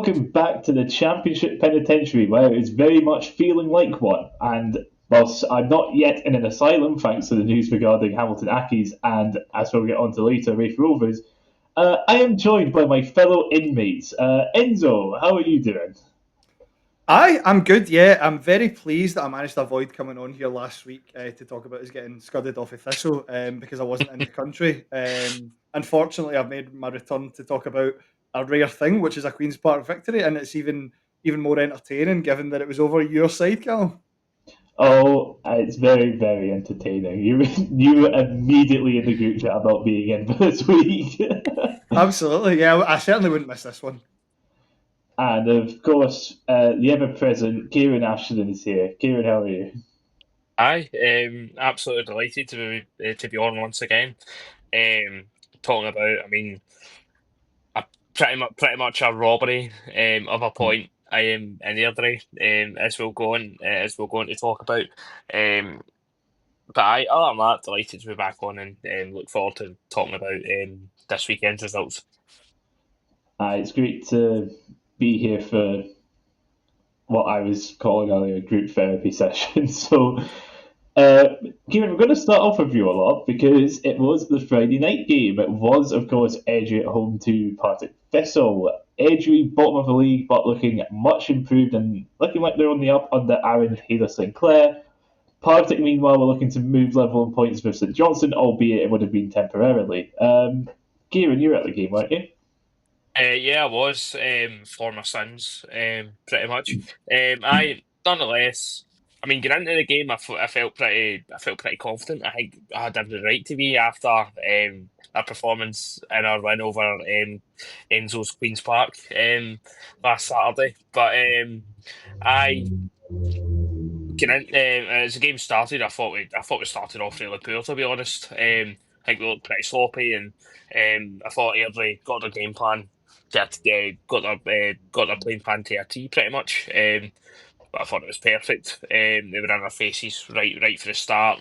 welcome back to the Championship Penitentiary, where it's very much feeling like one. And whilst I'm not yet in an asylum, thanks to the news regarding Hamilton Accies and, as we'll get on to later, Raith Rovers, I am joined by my fellow inmates. Enzo, how are you doing? I'm good. Yeah, I'm very pleased that I managed to avoid coming on here last week to talk about us getting scudded off a thistle because I wasn't in the country. Unfortunately, I've made my return to talk about a rare thing, which is a Queen's Park victory, and it's even more entertaining given that it was over your side, Callum. Oh, it's very, very entertaining. You were immediately in the group chat about being in for this week. Absolutely, yeah. I certainly wouldn't miss this one. And of course, the ever present Kieran Ashton is here. Kieran, how are you? Aye, absolutely delighted to be on once again. Um, Talking about, a pretty much a robbery of a point. I am in Airdrie, as we'll go on to talk about. Um, but other than that, delighted to be back on and look forward to talking about this weekend's results. It's great to be here for what I was calling earlier a group therapy session. So, uh, Kieran, we're going to start off with you a lot because it was the Friday night game. It was, of course, Edgery at home to Partick Thistle. Edgery, bottom of the league, but looking much improved and looking like they're on the up under Aaron Taylor Sinclair. Partick, meanwhile, were looking to move level in points with St Johnson, albeit it would have been temporarily. Kieran, you were at the game, weren't you? Yeah, I was for my sins, pretty much. I nonetheless, getting into the game, I felt pretty confident. I think I had every right to be after our performance in our win over Enzo's Queens Park last Saturday. But I getting in, as the game started, I thought we started off really poor, to be honest. I think we looked pretty sloppy, and I thought Airdrie got their game plan, got their playing plan to a T pretty much. But I thought it was perfect. They were in our faces right for the start,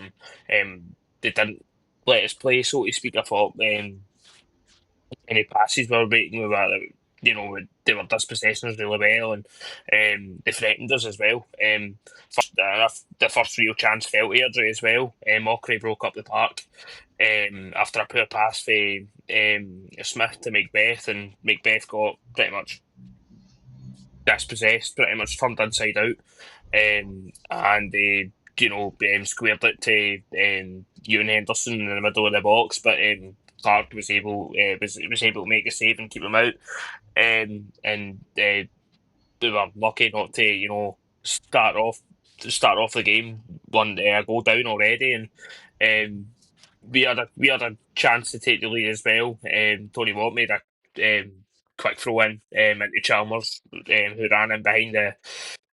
and they didn't let us play, so to speak. I thought any passes we were making, they were dispossessing us really well, and they threatened us as well. The first real chance felt Airdrie as well. Mockery broke up the park after a poor pass for Smith to Macbeth, and Macbeth got pretty much dispossessed, pretty much turned inside out, and they squared it to Ewan Henderson in the middle of the box, but Clark was able to make a save and keep him out, and they were lucky not to start off the game one goal down already, and um, we had a chance to take the lead as well. Tony Watt made a quick throw in into Chalmers, who ran in behind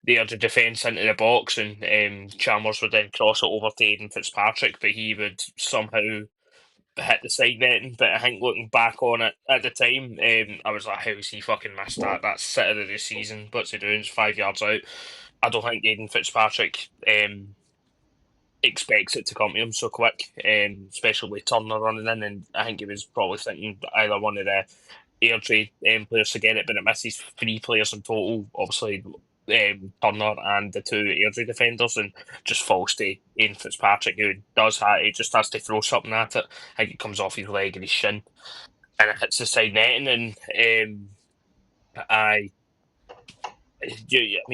the other defence into the box, and Chalmers would then cross it over to Aidan Fitzpatrick, but he would somehow hit the side netting. But I think looking back on it at the time, I was like, how has he fucking missed that? That's sitter of the season. What's he doing? It's 5 yards out. I don't think Aidan Fitzpatrick expects it to come to him so quick, especially with Turner running in, and I think he was probably thinking either one of the Airdrie players to get it, but it misses three players in total, obviously Turner and the two Airdrie defenders, and just falls to Ian Fitzpatrick, who he just has to throw something at it. I think it comes off his leg and his shin, and it hits the side netting, and I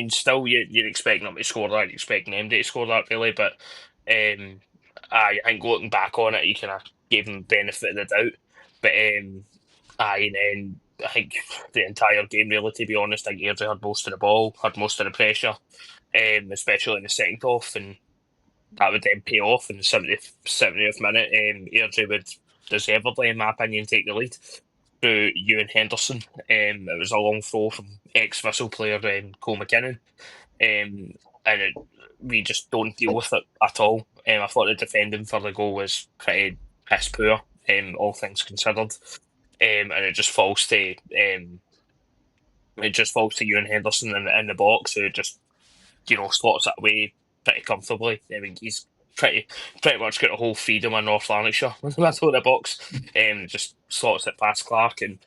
still you're expecting them to score that, you're expecting them to score that really, but I think looking back on it, you kind of gave them the benefit of the doubt. But and then I think the entire game, really, to be honest, I think Airdrie had most of the ball, had most of the pressure, especially in the second half, and that would then pay off in the 70th minute. Airdrie would deservedly, in my opinion, take the lead through Ewan Henderson. It was a long throw from ex-Vissel player Cole McKinnon, and we just don't deal with it at all. I thought the defending for the goal was pretty piss poor, all things considered, and it just falls to Ewan Henderson in the box, who just slots it away pretty comfortably. I mean, he's pretty much got the whole freedom of North Lanarkshire in the middle of the box, just slots it past Clark, and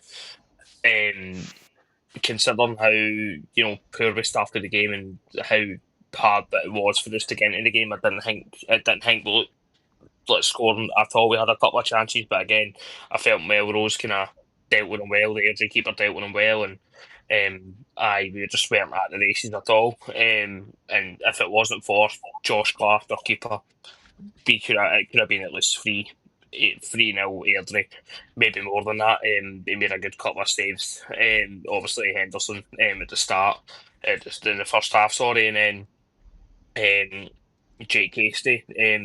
considering how poor we started the game and how hard that it was for us to get into the game, I didn't think we looked like scoring at all. We had a couple of chances, but again, I felt Melrose kind of dealt with them well. The Airdrie keeper dealt with them well, and we just weren't at the races at all. And if it wasn't for Josh Clark, our keeper, it could have been at least 3-0 Airdrie, maybe more than that. He made a good couple of saves. Obviously Henderson at the start, just in the first half, sorry, and then Jake Hasty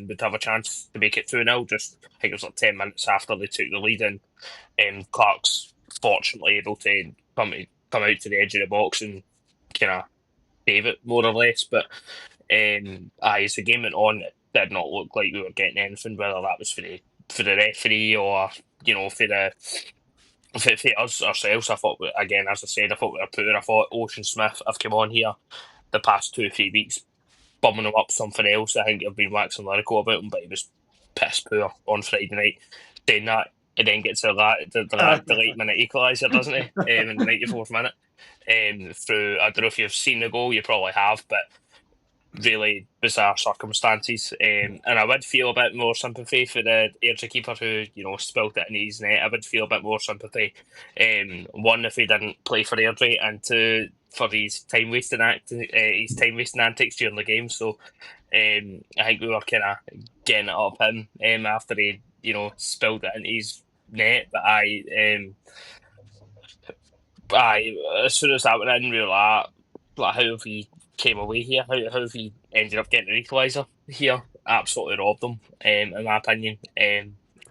would have a chance to make it 2-0. Just I think it was like 10 minutes after they took the lead, and Clark's fortunately able to come out to the edge of the box and kind of save it more or less. But as the game went on, it did not look like we were getting anything, whether that was for the referee or for us ourselves. I thought, again, as I said, I thought we were poor. I thought Ocean Smith have come on here the past 2-3 weeks, bumming him up something else. I think I've been waxing lyrical about him, but he was piss poor on Friday night. Saying that, he then gets the late minute equaliser, doesn't he? In the 94th minute. Through, I don't know if you've seen the goal, you probably have, but really bizarre circumstances. And I would feel a bit more sympathy for the Airdrie keeper who, spilled it in his net. I would feel a bit more sympathy. One, if he didn't play for Airdrie, and two, for his time wasting antics during the game. So I think we were kind of getting it up him after he, spilled it in his net. But as soon as that went in, we were like how have we came away here? How have we ended up getting an equaliser here? Absolutely robbed them, in my opinion.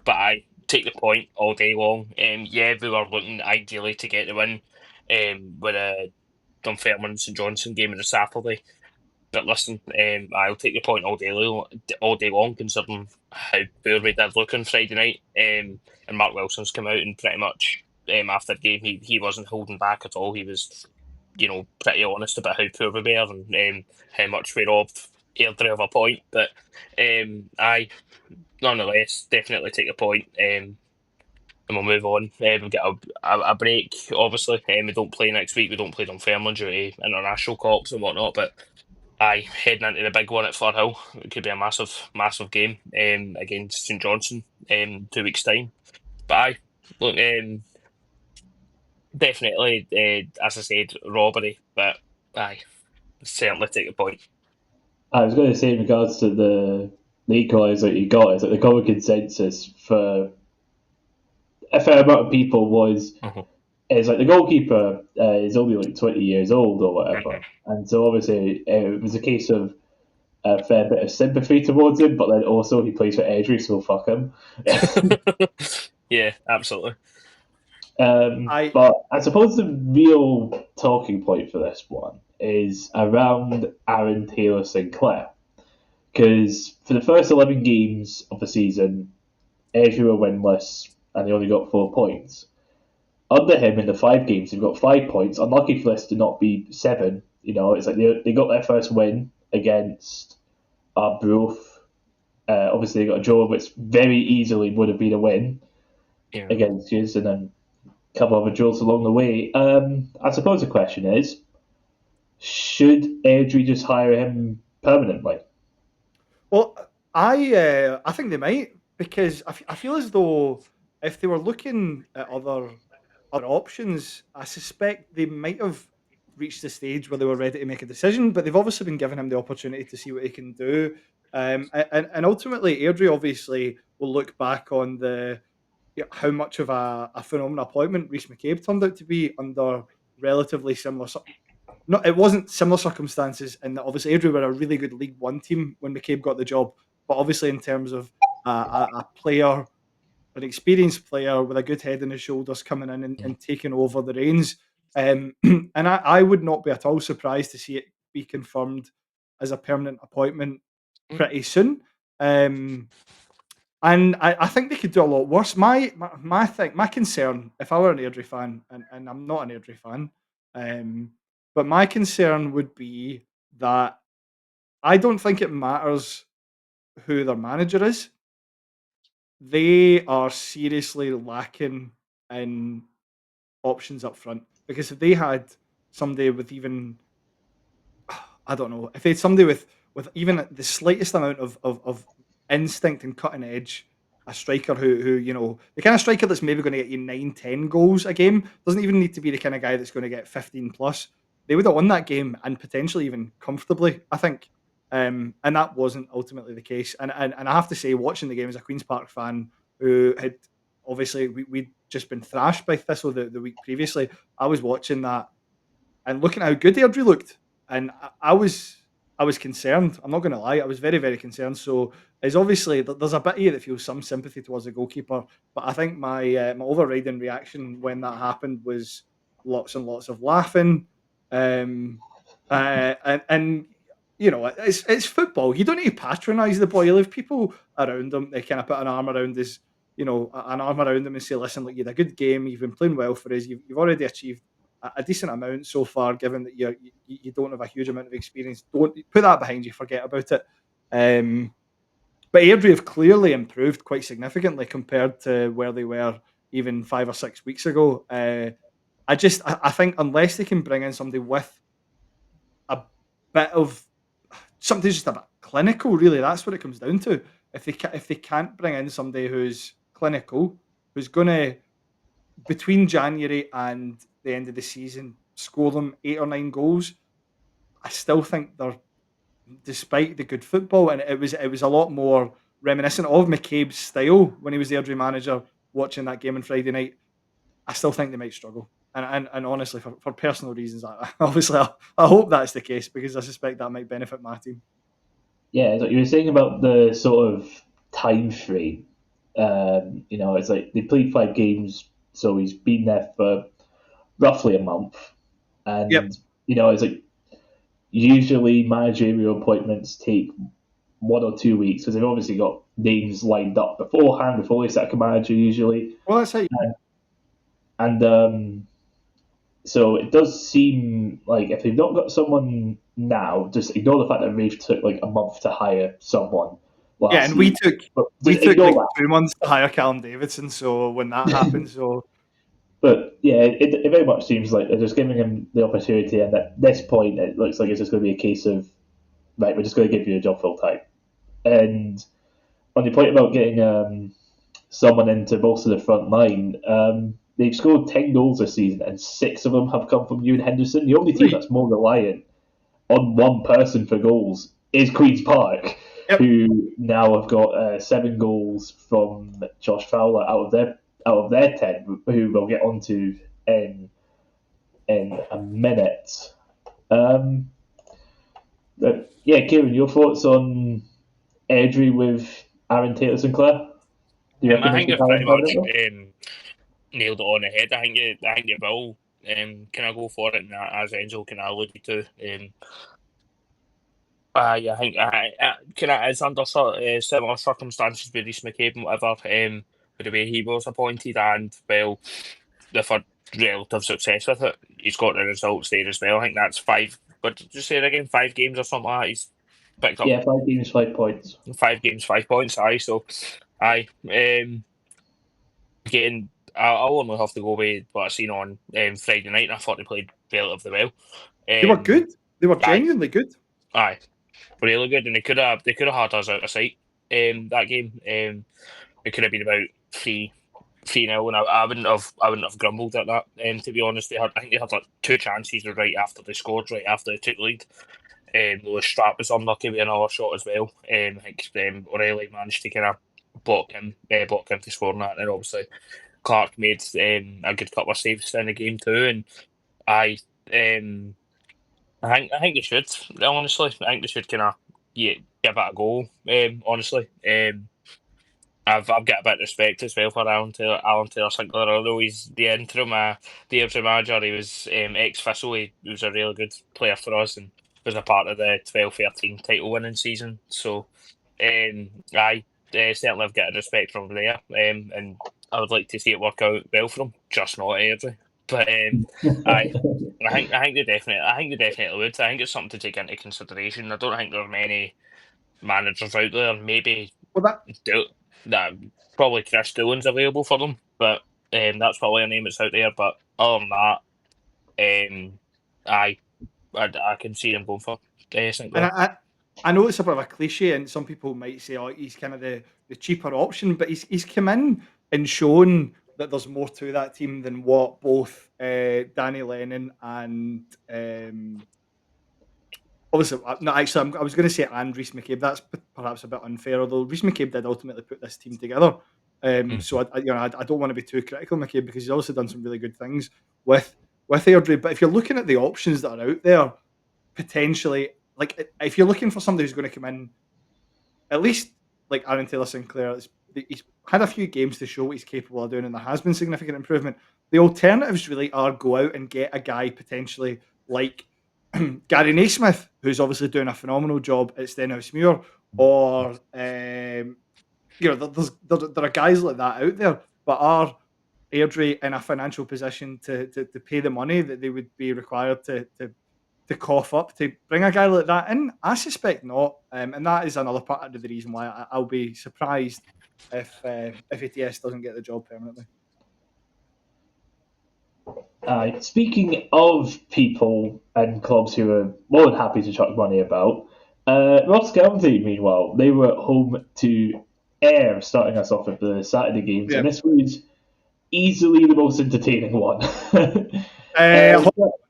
But I take the point all day long. Yeah, we were looking ideally to get the win with a Dunfermline St Johnstone game on the Saturday. But listen, I'll take the point all day long, considering how poor we did look on Friday night. And Mark Wilson's come out and pretty much after the game, he wasn't holding back at all. He was, pretty honest about how poor we were and how much we robbed Airdrie of a point. But I, nonetheless, definitely take the point. And we'll move on. We've got a break, obviously. We don't play next week. We don't play Dunfermline due to international calls and whatnot. But heading into the big one at Firhill, it could be a massive, massive game against St Johnstone 2 weeks' time. But look, definitely, as I said, robbery. But certainly take the point. I was going to say in regards to the equaliser that you got, is that the common consensus for a fair amount of people was is like the goalkeeper is only like 20 years old or whatever, and so obviously it was a case of a fair bit of sympathy towards him, but then also he plays for Airdrie, so fuck him. Yeah, absolutely. But I suppose the real talking point for this one is around Aaron Taylor Sinclair, because for the first 11 games of the season, Airdrie were winless and they only got 4 points. Under him in the 5 games, they've got 5 points. Unlucky for this to not be 7. It's like they got their first win against Arbroath. Obviously, they got a draw, which very easily would have been a win against you, and then a couple of other draws along the way. I suppose the question is, should Airdrie just hire him permanently? Well, I think they might, because I feel as though if they were looking at other options, I suspect they might have reached the stage where they were ready to make a decision, but they've obviously been giving him the opportunity to see what he can do. And ultimately, Airdrie obviously will look back on how much of a phenomenal appointment Rhys McCabe turned out to be under relatively similar. No, it wasn't similar circumstances, and obviously Airdrie were a really good League One team when McCabe got the job. But obviously, in terms of a player, an experienced player with a good head on his shoulders coming in and taking over the reins, and I would not be at all surprised to see it be confirmed as a permanent appointment pretty soon. And I think they could do a lot worse. My concern, if I were an Airdrie fan, and I'm not an Airdrie fan, but my concern would be that I don't think it matters who their manager is. They are seriously lacking in options up front, because if they had somebody with even, I don't know, if they had somebody with even the slightest amount of instinct and cutting edge, a striker who the kind of striker that's maybe going to get you 9-10 goals a game, doesn't even need to be the kind of guy that's going to get 15 plus. They would have won that game and potentially even comfortably, I think. And that wasn't ultimately the case. And I have to say, watching the game as a Queen's Park fan who had obviously we'd just been thrashed by Thistle the week previously, I was watching that and looking at how good Airdrie looked, and I was concerned. I'm not going to lie, I was very very concerned. So it's obviously there's a bit here that feels some sympathy towards the goalkeeper, but I think my overriding reaction when that happened was lots and lots of laughing, and it's football. You don't need to patronise the boy. You have people around him. They kind of put an arm around his, an arm around him and say, "Listen, look, you had a good game. You've been playing well for us. You've already achieved a decent amount so far, given that you don't have a huge amount of experience. Don't put that behind you. Forget about it." But Airdrie have clearly improved quite significantly compared to where they were even 5 or 6 weeks ago. I think unless they can bring in somebody with a bit of something just a bit clinical, really, that's what it comes down to. If they can't bring in somebody who's clinical, who's going to between January and the end of the season score them 8 or 9 goals, I still think they're, despite the good football, and it was a lot more reminiscent of McCabe's style when he was the Airdrie manager. Watching that game on Friday night, I still think they might struggle. And honestly, for personal reasons, I hope that's the case because I suspect that might benefit my team. Yeah, so you were saying about the sort of time frame. It's like they played 5 games, so he's been there for roughly a month, and Yep. It's like usually managerial appointments take 1 or 2 weeks because they've obviously got names lined up beforehand before they sack a manager usually, Well, that's how. and so it does seem like if they've not got someone now, just ignore the fact that Raith took like a month to hire someone last Yeah, and we season. took But we just took ignore like that. 2 months to hire Callum Davidson. So when that happened, But yeah, it very much seems like they're just giving him the opportunity, and at this point, it looks like it's just going to be a case of, right, we're just going to give you a job full time. And on the point about getting someone in to bolster the front line, they've scored 10 goals this season, and 6 of them have come from Ewan Henderson. The only team right. that's more reliant on one person for goals is Queen's Park, Yep. who now have got 7 goals from Josh Fowler out of their 10, who we'll get onto in a minute. But yeah, Kieran, your thoughts on Airdrie with Aaron Taylor Sinclair? Do you I reckon they think keep you've pretty Aaron much permanently? nailed it on the head. I think you will kind of go for it, and as Enzo kind of alluded to. Yeah, I think kind of is under similar circumstances with Reece McCabe and whatever, with the way he was appointed, and well, they've had relative success with it. He's got the results there as well. I think that's 5. But did you say it again? 5 games or something like that. He's picked up Yeah, 5 games, 5 points. 5 games, 5 points. Aye, so aye. Again, I'll only have to go with what I seen on Friday night. And I thought they played relatively well. They were good. They were Aye. genuinely good. Aye, really good, and they could have had us out of sight. That game, it could have been about 3-0, and I wouldn't have grumbled at that. To be honest, I think they had like 2 chances right after they scored, right after they took the lead. Lewis Strapp was unlucky with another shot as well. I think O'Reilly managed to kind of block him to score on that, and obviously Clark made a good couple of saves in the game too. And I think they should, honestly. I think they should kind of give it a go. Honestly, I've got a bit of respect as well for Alan Taylor Sinclair. Although he's the interim manager, he was ex Thistle. He was a really good player for us and was a part of the 12-13 title winning season. So, I certainly have got a respect from there. And I would like to see it work out well for him, just not Airdrie. But I think they definitely would. I think it's something to take into consideration. I don't think there are many managers out there. Maybe Well, probably Chris Doolan's available for them, but that's probably a name that's out there. But other than that, I can see them going for St. And Clair. I know it's a bit of a cliche, and some people might say, "Oh, he's kind of the cheaper option," but he's come in and shown that there's more to that team than what both Danny Lennon and obviously no, actually, I was going to say and Reece McCabe. That's perhaps a bit unfair, although Reece McCabe did ultimately put this team together. So I don't want to be too critical of McCabe because he's also done some really good things with Airdrie. But if you're looking at the options that are out there, potentially, like if you're looking for somebody who's going to come in, at least like Aaron Taylor Sinclair, he's had a few games to show what he's capable of doing, and there has been significant improvement. The alternatives really are go out and get a guy potentially like Gary Naismith, who's obviously doing a phenomenal job at Stenhousemuir, or there are guys like that out there, but are Airdrie in a financial position to pay the money that they would be required to cough up to bring a guy like that in? I suspect not, and that is another part of the reason why I'll be surprised if ATS doesn't get the job permanently. Speaking of people and clubs who are more than happy to chuck money about, Ross County, meanwhile, they were at home to Ayr, starting us off with the Saturday games, and this was easily the most entertaining one.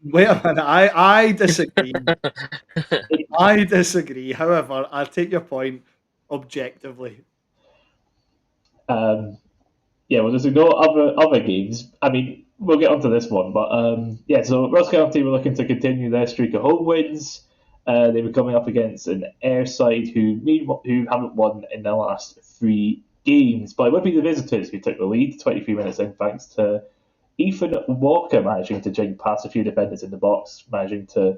Wait a minute, I disagree. I disagree. However, I'll take your point objectively. Well, there's no other games. I mean, we'll get onto this one, but so Ross County were looking to continue their streak of home wins. They were coming up against an Ayr side who haven't won in the last 3 games, but it would be the visitors who took the lead 23 minutes in, thanks to Ethan Walker managing to jig past a few defenders in the box, managing to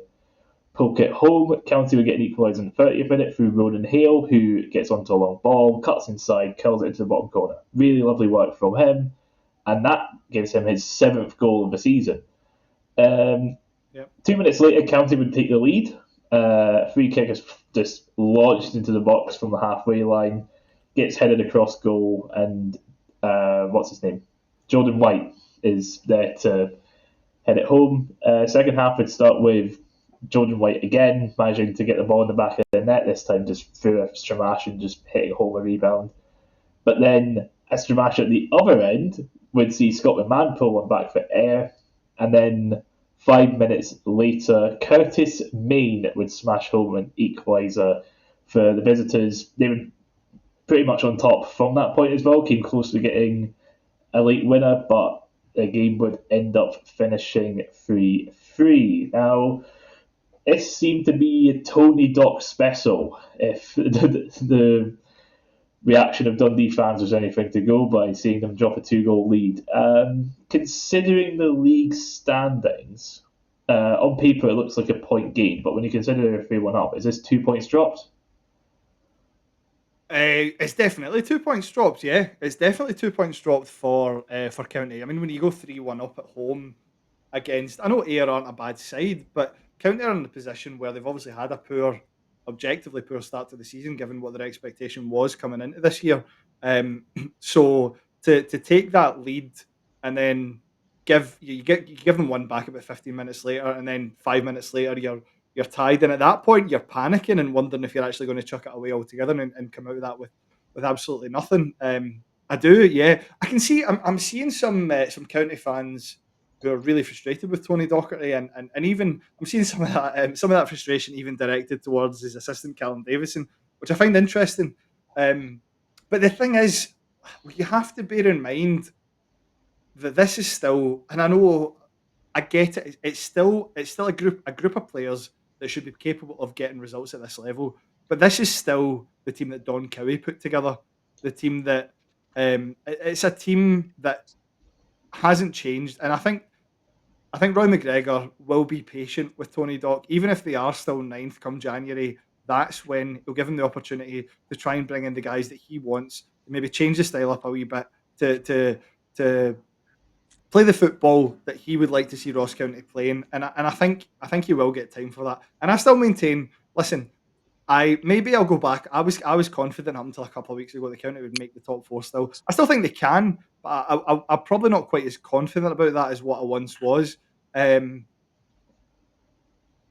poke it home. County were getting equalised in the 30th minute through Ronan Hale, who gets onto a long ball, cuts inside, curls it into the bottom corner. Really lovely work from him, and that gives him his 7th goal of the season. 2 minutes later, County would take the lead. Free kick is just launched into the box from the halfway line, gets headed across goal, and what's his name? Jordan White is there to head it home. Second half would start with Jordan White again, managing to get the ball in the back of the net, this time just through a Stramash and just hitting home a rebound. But then a Stramash at the other end would see Scott McMahon pull one back for Ayr, and then 5 minutes later, Curtis Main would smash home an equaliser for the visitors. They were pretty much on top from that point as well, came close to getting a late winner, but the game would end up finishing 3-3. Now, this seemed to be a Tony Dock special, if the reaction of Dundee fans was anything to go by, seeing them drop a 2-goal lead. Considering the league standings, on paper it looks like a point gain, but when you consider they're 3-1 up, is this 2 points dropped? It's definitely 2 points dropped, yeah. It's definitely 2 points dropped for County. I mean, when you go 3-1 up at home against, I know Ayr aren't a bad side, but County are in the position where they've obviously had a objectively poor start to the season, given what their expectation was coming into this year. So to take that lead and then give them one back about 15 minutes later, and then 5 minutes later you're tied, and at that point you're panicking and wondering if you're actually going to chuck it away altogether and come out of that with absolutely nothing. I do, yeah. I can see. I'm seeing some County fans who are really frustrated with Tony Docherty, and even I'm seeing some of that frustration even directed towards his assistant Callum Davison, which I find interesting. But the thing is, you have to bear in mind that this is still, and I know I get it. It's still a group of players that should be capable of getting results at this level. But this is still the team that Don Cowie put together. The team that it's a team that hasn't changed, and I think Roy McGregor will be patient with Tony Dock, even if they are still ninth come January. That's when he'll give him the opportunity to try and bring in the guys that he wants, maybe change the style up a wee bit to play the football that he would like to see Ross County playing, and I think he will get time for that. And I still maintain. Listen, I'll go back. I was confident up until a couple of weeks ago the County would make the top 4 still. I still think they can, but I'm probably not quite as confident about that as what I once was.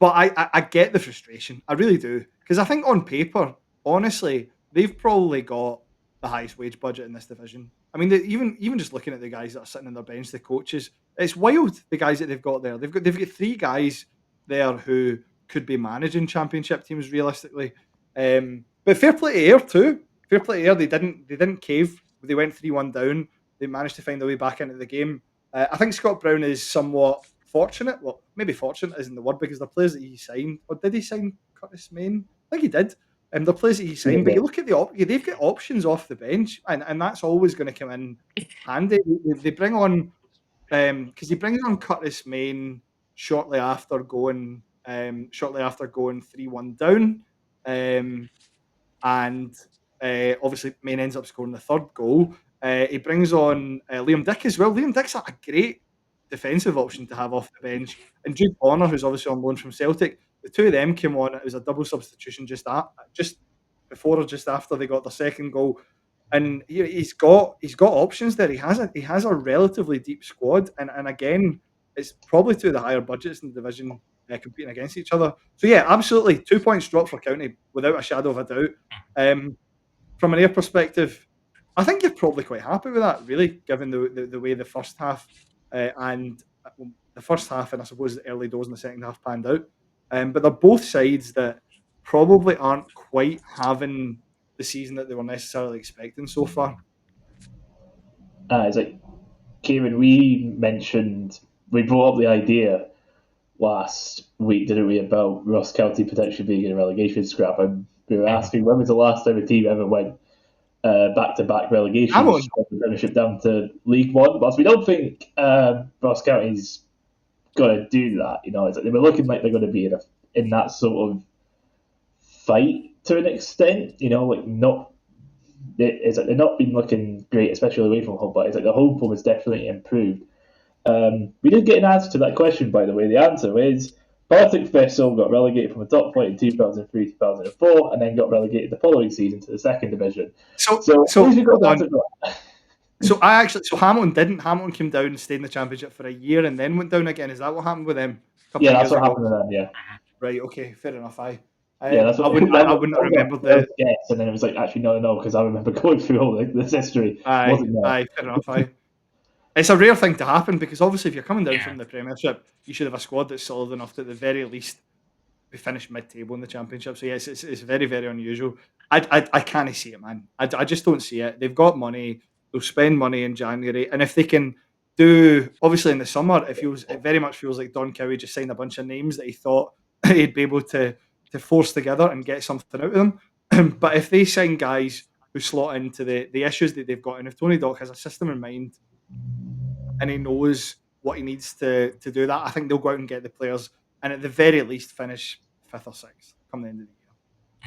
But I get the frustration. I really do. Because I think on paper, honestly, they've probably got the highest wage budget in this division. I mean, even just looking at the guys that are sitting on their bench, the coaches, it's wild. The guys that they've got there, they've got 3 guys there who could be managing championship teams realistically. But fair play to Ayr too. Fair play to Ayr. They didn't cave. They went 3-1 down. They managed to find their way back into the game. I think Scott Brown is somewhat fortunate. Well, maybe fortunate isn't the word because the players that he signed, or did he sign Curtis Main? I think he did. The players that he signed, but you look at they've got options off the bench, and that's always going to come in handy. They bring on because he brings on Curtis Main shortly after going 3-1 down, and obviously Main ends up scoring the third goal. He brings on Liam Dick as well. Liam Dick's a great defensive option to have off the bench, and Jude Bonner, who's obviously on loan from Celtic. The two of them came on. It was a double substitution just before or just after they got their second goal, and he's got options there. He has a relatively deep squad, and again, it's probably two of the higher budgets in the division competing against each other. So yeah, absolutely, 2 points drop for County without a shadow of a doubt. From an Ayr perspective, I think you're probably quite happy with that, really, given the way the first half and the first half and I suppose the early doors in the second half panned out. But they're both sides that probably aren't quite having the season that they were necessarily expecting so far. It's like, Kieran, we brought up the idea last week, didn't we, about Ross County potentially being in a relegation scrap, and we were asking when was the last time a team ever went back-to-back relegation Premiership down to League One. But we don't think Ross County's going to do that. It's like they were looking like they're going to be in that sort of fight to an extent. It's like they've not been looking great, especially away from home. But it's like the home form has definitely improved. We did get an answer to that question, by the way. The answer is Partick Thistle got relegated from the top flight in 2003-2004 and then got relegated the following season to the second division. So Hamilton didn't. Hamilton came down and stayed in the championship for a year and then went down again. Is that what happened with them? Yeah, that's what happened with them, yeah. Right, okay, fair enough. I wouldn't remember the guess, and then it was like, actually, no, because I remember going through all this history. Fair enough. It's a rare thing to happen because obviously if you're coming down from the Premiership, you should have a squad that's solid enough to at the very least be finished mid-table in the Championship. So yes, it's very, very unusual. I can't see it, man. I just don't see it. They've got money. They'll spend money in January, and if they can do, obviously in the summer, it very much feels like Don Cowie just signed a bunch of names that he thought he'd be able to force together and get something out of them. But if they sign guys who slot into the issues that they've got, and if Tony Dock has a system in mind and he knows what he needs to do that, I think they'll go out and get the players and at the very least finish 5th or 6th come the end of the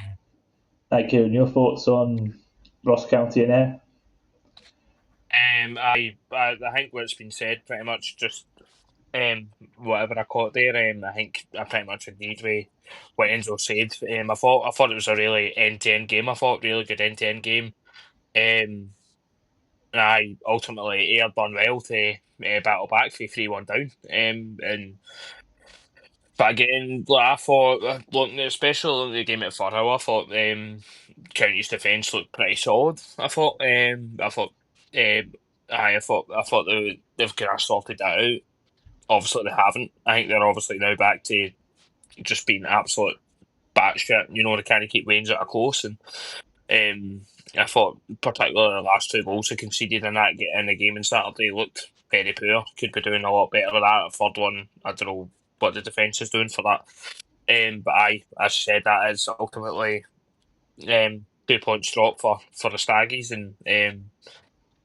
year. Thank you. And your thoughts on Ross County and Ayr? I think what's been said pretty much just whatever I caught there. I think I pretty much agreed with what Enzo said. I thought it was a really end-to-end game. I thought really good end-to-end game. I ultimately Ayr done well to battle back for 3-1 down. But again, I thought, looking especially the game at Furrow, I thought County's defence looked pretty solid. I thought they've kind of sorted that out. Obviously, they haven't. I think they're obviously now back to just being absolute batshit. They kind of keep Wayne's out of close, and I thought particularly the last 2 goals they conceded in the game on Saturday looked very poor. Could be doing a lot better with that. A third one, I don't know what the defence is doing for that. But as I said, that is ultimately 2 points drop for the Staggies, and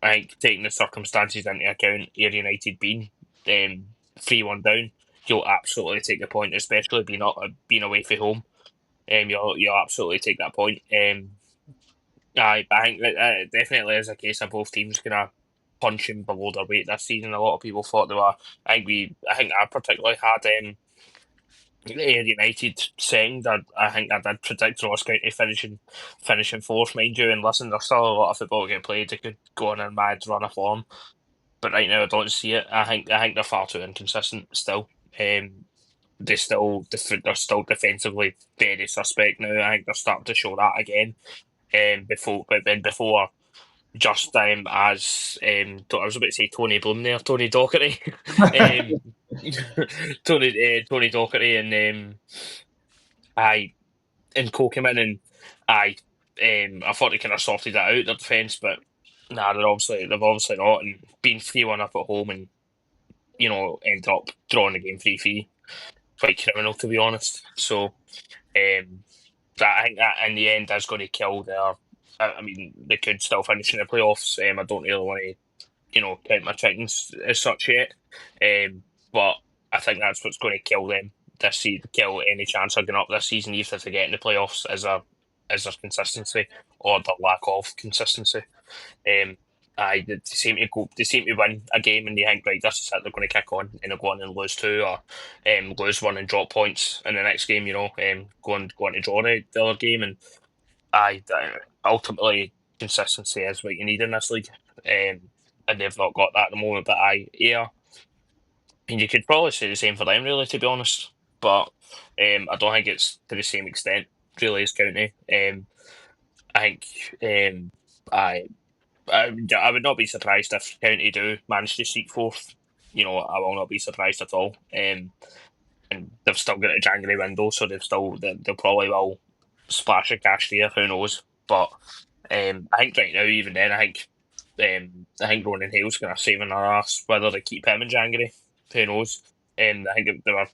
I think taking the circumstances into account, Ayr United being 3-1 down, you'll absolutely take the point, especially being away from home. You'll absolutely take that point. I think that definitely is a case of both teams kind of punching below their weight this season. A lot of people thought they were. I think I particularly had Ayr United second. I think I did predict Ross County finishing 4th, mind you. And listen, there's still a lot of football to get played. They could go on a mad run of form, but right now I don't see it. I think they're far too inconsistent still. they're still defensively very suspect now. I think they're starting to show that again. Before just as I was about to say Tony Bloom there, Tony Docherty, Tony Docherty, and Cole came in, and I thought they kind of sorted that out, their defence, but nah, they've obviously not, and being 3-1 up at home, and ended up drawing the game 3-3, quite criminal, to be honest. So I think that in the end is going to kill their. I mean, they could still finish in the playoffs. I don't really want to, count my chickens as such yet. But I think that's what's going to kill them this season, kill any chance of getting up this season, even if they get in the playoffs, is their consistency or the lack of consistency. They seem to win a game and they think, right, this is it, they're going to kick on, and they'll go on and lose 2 or lose 1 and drop points in the next game, go on to draw the other game. And ultimately, consistency is what you need in this league. And they've not got that at the moment, but and you could probably say the same for them, really, to be honest. But I don't think it's to the same extent, really, as County. I think I would not be surprised if County do manage to seek fourth. I will not be surprised at all. And they've still got a January window, so they'll probably will splash a cash there. Who knows? But I think right now, even then, I think Ronan Hale's going to save in their arse whether they keep him in January. Who knows? I think they were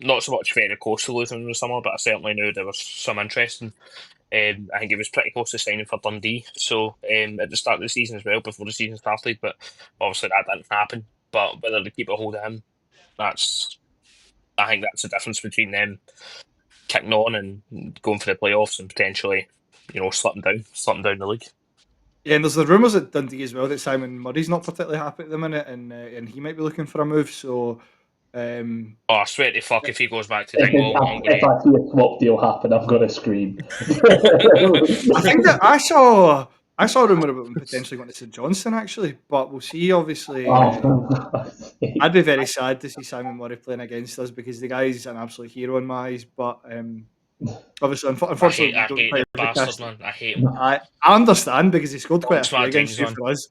not so much very close to losing in the summer, but I certainly knew there was some interest in. I think it was pretty close to signing for Dundee. So at the start of the season as well, before the season started, but obviously that didn't happen. But whether they keep a hold of him, I think that's the difference between them kicking on and going for the playoffs and potentially, slipping down the league. Yeah, and there's the rumours at Dundee as well that Simon Murray's not particularly happy at the minute, and he might be looking for a move. So, I swear to fuck, if he goes back to Dingwall, if I see a swap deal happen, I'm going to scream. I think that I saw a rumour about him potentially going to St Johnstone, actually, but we'll see. Obviously, I'd be very sad to see Simon Murray playing against us because the guy's an absolute hero in my eyes. But obviously, unfortunately, I hate the bastard, man. I hate him. I understand because he scored quite a few against you for us.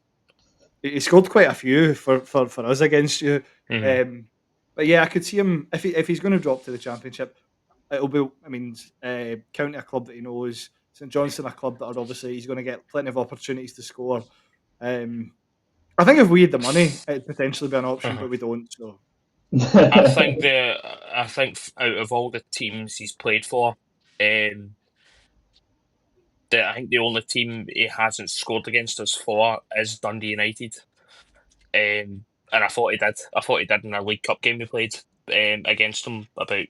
He scored quite a few for us against you. Mm-hmm. But yeah, I could see him if he's going to drop to the Championship. It'll be, County a club that he knows, St Johnstone a club that are obviously he's going to get plenty of opportunities to score. I think if we had the money, it'd potentially be an option, but we don't. So I think out of all the teams he's played for, I think the only team he hasn't scored against us for is Dundee United. And I thought he did. In a League Cup game we played against them about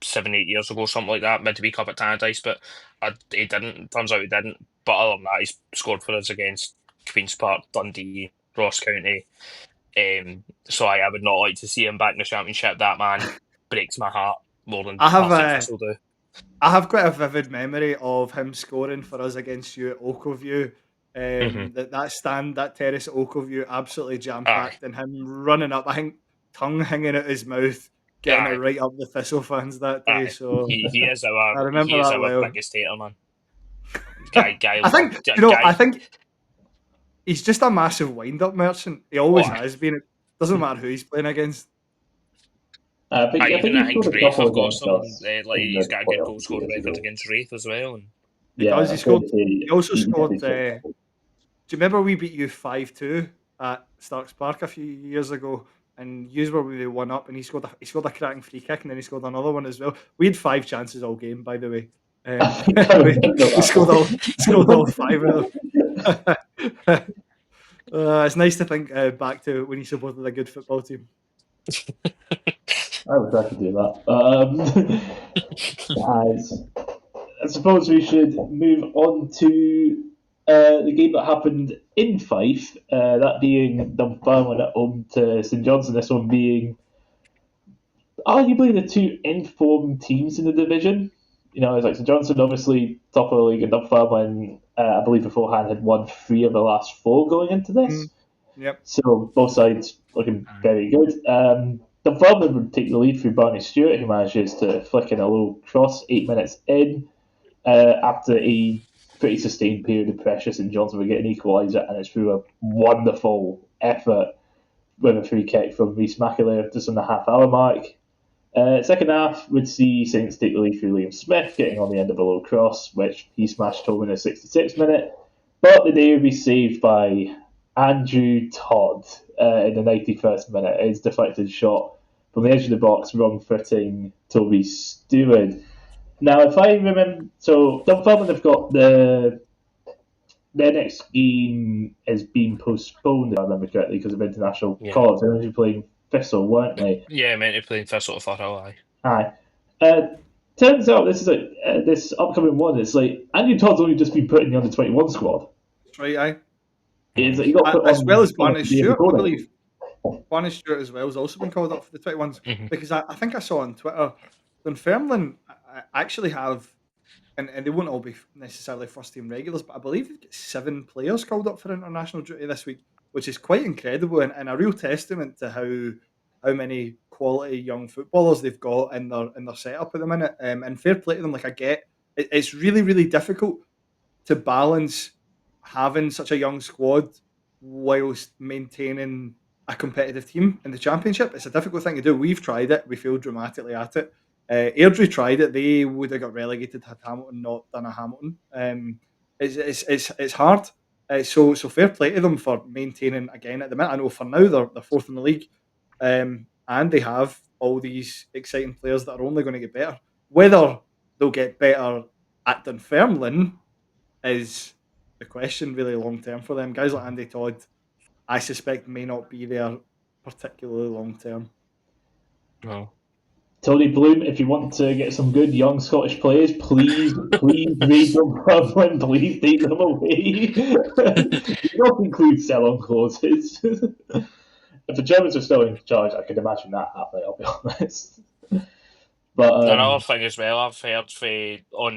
7-8 years ago, something like that, midweek up at Tannadice, but he didn't. Turns out he didn't. But other than that, he's scored for us against Queen's Park, Dundee, Ross County. So I would not like to see him back in the Championship. That man breaks my heart more than Thistle do. I have quite a vivid memory of him scoring for us against you at Oakoview. That terrace at Oakoview absolutely jam-packed, and him running up, I think tongue hanging out his mouth, getting it right up the Thistle fans that day. So he is our biggest hater, man. I think he's just a massive wind-up merchant. He always has been. It doesn't matter who he's playing against. I think Raith have got some. He's got a good goal scoring record against Raith as well. And he also scored. Do you remember we beat you 5-2 at Starks Park a few years ago? And you were really 1-up, and he scored a cracking free kick, and then he scored another one as well. We had 5 chances all game, by the way. We scored all 5 of them. It's nice to think back to when he supported a good football team. I wish I could do that. I suppose we should move on to the game that happened in Fife, that being Dunfermline at home to St Johnstone. This one being arguably the 2 informed teams in the division. It's like St Johnstone, obviously top of the league, and Dunfermline, I believe beforehand, had won 3 of the last 4 going into this. Yep. So both sides looking very good. Dunfermline would take the lead through Barney Stewart, who manages to flick in a low cross 8 minutes in after a pretty sustained period of pressure. St Johnstone would get an equaliser, and it's through a wonderful effort with a free kick from Rhys McAleer just on the half-hour mark. Second half would see Saints take the lead through Liam Smith, getting on the end of a low cross, which he smashed home in the 66th minute. But the day would be saved by Andrew Todd in the 91st minute. His deflected shot from the edge of the box, wrong footing Toby Stewart. Now, if I remember, so Dunfermline have got their next game is being postponed, if I remember correctly, because of international calls. They're only playing Thistle, weren't they? Yeah, meant to play Thistle for aye. Aye. Turns out this is this upcoming one. It's like Andrew Todd's only just been put in the under-21 squad. That's right, aye. He got put as on, well as Barney Stewart, I believe. Barney Stewart as well has also been called up for the 21s because I think I saw on Twitter Dunfermline actually have, and they won't all be necessarily first team regulars, but I believe they've got 7 players called up for international duty this week, which is quite incredible and a real testament to how many quality young footballers they've got in their setup at the minute. And fair play to them. Like, I get it's really, really difficult to balance having such a young squad whilst maintaining a competitive team in the championship. It's a difficult thing to do. We've tried it. We failed dramatically at it. Airdrie tried it. They would have got relegated had Hamilton not done a Hamilton. It's hard. So fair play to them for maintaining again at the minute. I know for now they're fourth in the league, and they have all these exciting players that are only going to get better. Whether they'll get better at Dunfermline is the question, really long term for them. Guys like Andy Todd, I suspect, may not be there particularly long term. No. Tony Bloom, if you want to get some good young Scottish players, please raid Dunfermline, please take them away. Do not include sell-on clauses. If the Germans are still in charge, I could imagine that happening, I'll be honest. But another thing as well, I've heard on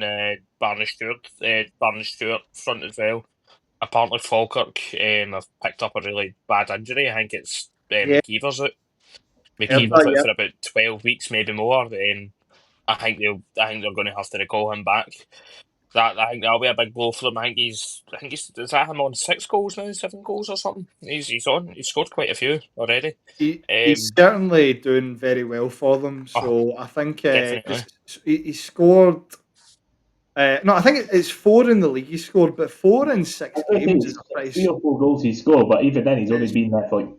Barney Stewart front as well. Apparently Falkirk have picked up a really bad injury. I think it's McKeever's out. McKeever's out for about 12 weeks, maybe more. I think they're going to have to recall him back. I think that'll be a big blow for him. I think he's is that him on 6 goals now, 7 goals or something? He's scored quite a few already. He's certainly doing very well for them. So I think he scored. No, I think it's 4 in the league he scored, but 4 in 6 games is a pretty. 3 or 4 goals he scored, but even then he's only been there for like.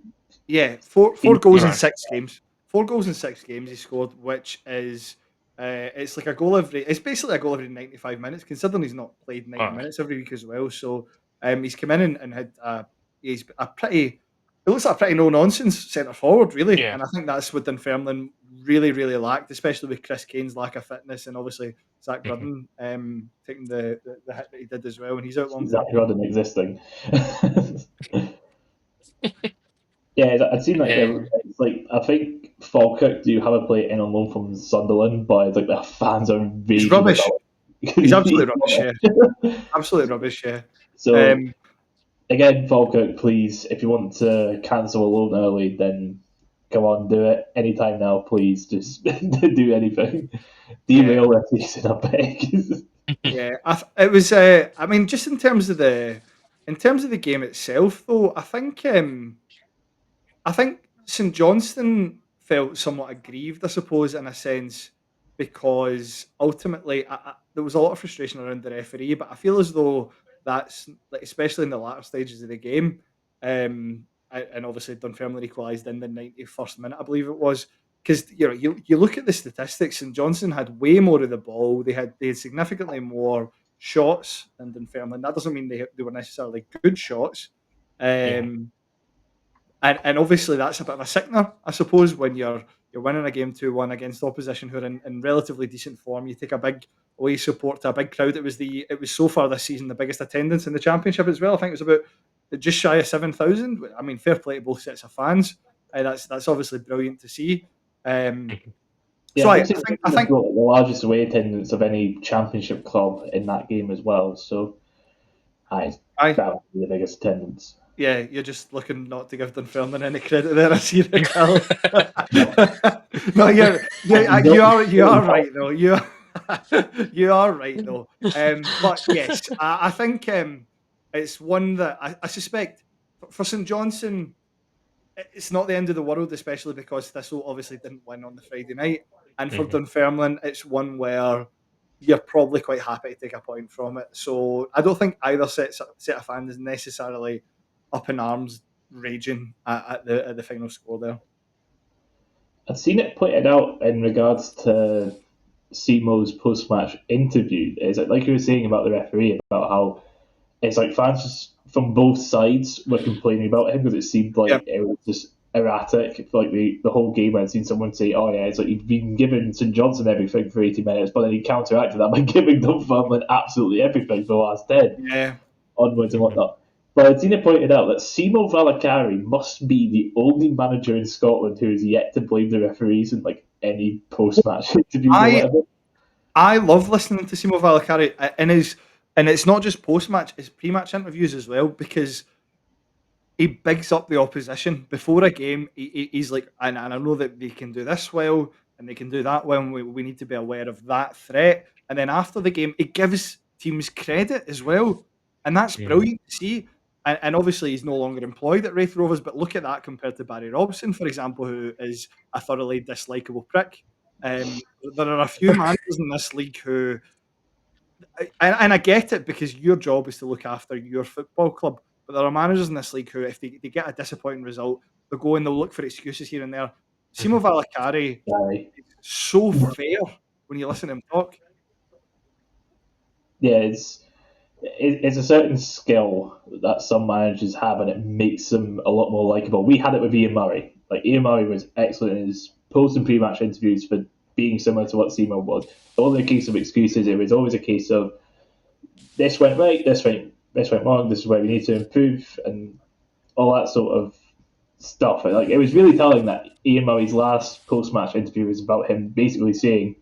Four goals in 6 games. 4 goals in 6 games he scored, which is it's like a goal every. It's basically a goal every 95 minutes, considering he's not played 90 minutes every week as well. So he's come in and had he's a pretty. It looks like a pretty no nonsense centre forward, really, and I think that's what Dunfermline really, really lacked, especially with Chris Kane's lack of fitness and obviously Zach Rudden taking the hit that he did as well, and he's out long. Zach Rudden existing. Yeah, I'd seen it's like I think Falkirk do have a player in on loan from Sunderland, but it's like the fans are really He's rubbish. He's absolutely rubbish. Yeah, absolutely rubbish. Yeah. So again, Falkirk, please, if you want to cancel a loan early, then come on, do it anytime now. Please, just do anything. Derail their season, I beg. Yeah, it was. I mean, just in terms of the game itself, though, I think St Johnstone felt somewhat aggrieved, I suppose, in a sense, because ultimately there was a lot of frustration around the referee, but I feel as though that's, like, especially in the latter stages of the game, and obviously Dunfermline equalised in the 91st minute, I believe it was, because you look at the statistics, and Johnson had way more of the ball. They had significantly more shots than Dunfermline. That doesn't mean they were necessarily good shots. And obviously that's a bit of a sickener, I suppose, when you're winning a game 2-1 against opposition who are in relatively decent form. You take a big away support to a big crowd. It was so far this season the biggest attendance in the championship as well. I think it was about just shy of 7,000. I mean, fair play to both sets of fans. That's obviously brilliant to see. So I think the largest away attendance of any championship club in that game as well. So that would be the biggest attendance. Yeah, you're just looking not to give Dunfermline any credit there. I see the Callum. No, you are right though. You are right though. But yes, I think it's one that I suspect for St Johnstone, it's not the end of the world, especially because Thistle obviously didn't win on the Friday night, and for Dunfermline, it's one where you're probably quite happy to take a point from it. So I don't think either set of fans is necessarily up in arms, raging at the final score there. I've seen it pointed out in regards to Simo's post-match interview. Is it like you were saying about the referee, about how it's like fans from both sides were complaining about him because it seemed like it was just erratic for like the whole game. I'd seen someone say, "Oh yeah, it's like you've been giving St Johnstone everything for 80 minutes," but then he counteracted that by giving Dunfermline absolutely everything for the last 10 onwards and whatnot. But I'd seen it pointed out that Simo Valakari must be the only manager in Scotland who is yet to blame the referees in like any post-match interviews or whatever. I love listening to Simo Valakari and it's not just post-match, it's pre-match interviews as well, because he bigs up the opposition before a game. He's like, and I know that they can do this well and they can do that well. And we need to be aware of that threat. And then after the game, he gives teams credit as well, and that's brilliant to see. And obviously, he's no longer employed at Raith Rovers. But look at that compared to Barry Robson, for example, who is a thoroughly dislikable prick. There are a few managers in this league who and I get it because your job is to look after your football club. But there are managers in this league who, if they get a disappointing result, they'll go and they'll look for excuses here and there. Simo Valakari is so fair when you listen to him talk. Yeah, it's a certain skill that some managers have, and it makes them a lot more likable. We had it with Ian Murray. Like Ian Murray was excellent in his post and pre-match interviews for being similar to what Simo was. It wasn't a case of excuses. It was always a case of this went right, this went wrong. This is where we need to improve, and all that sort of stuff. Like it was really telling that Ian Murray's last post-match interview was about him basically saying,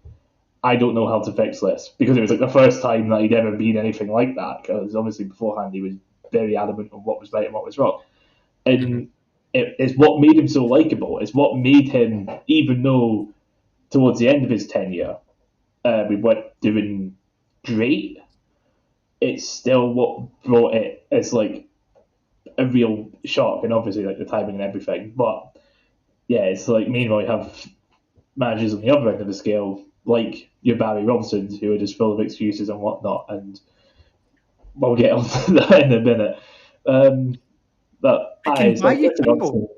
"I don't know how to fix this," because it was like the first time that he'd ever been anything like that. Because obviously beforehand he was very adamant on what was right and what was wrong, and it's what made him so likable. It's what made him, even though towards the end of his tenure we weren't doing great, it's still what brought it as like a real shock, and obviously like the timing and everything. But yeah, it's like meanwhile you have managers on the other end of the scale, like your Barry Robsons, who are just full of excuses and whatnot, and we'll get on to that in a minute. But it can buy you people. Robson,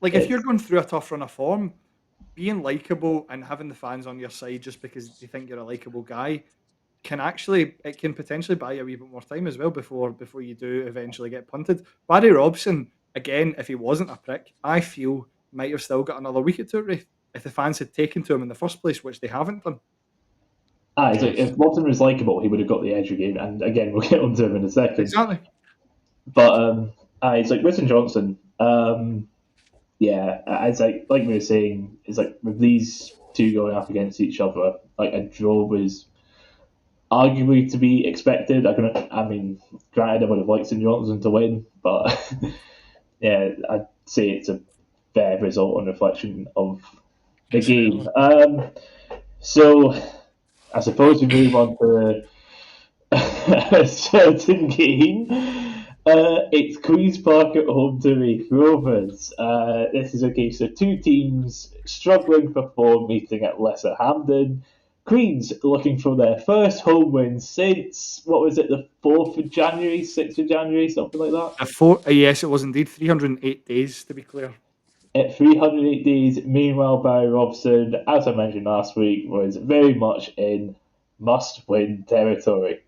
like if you're going through a tough run of form, being likable and having the fans on your side just because they think you're a likable guy it can potentially buy you a wee bit more time as well before you do eventually get punted. Barry Robson, again, if he wasn't a prick, I feel might have still got another week or two at Raith if the fans had taken to him in the first place, which they haven't done. It's like, if Robson was likable, he would have got the edge again. And again, we'll get onto him in a second. Exactly. But it's like St Johnstone. It's like we were saying, it's like with these two going up against each other, like a draw was arguably to be expected. I mean, granted, I would have liked St Johnstone to win, but yeah, I'd say it's a fair result on reflection of the game. So I suppose we move on to a certain game. It's Queen's Park at home to Raith Rovers. This is a case of two teams struggling for form meeting at Lesser Hampden. Queens looking for their first home win since, what was it, the 4th of January, 6th of January, something like that? Yes, it was indeed 308 days, to be clear. At 308 days, meanwhile, Barry Robson, as I mentioned last week, was very much in must-win territory.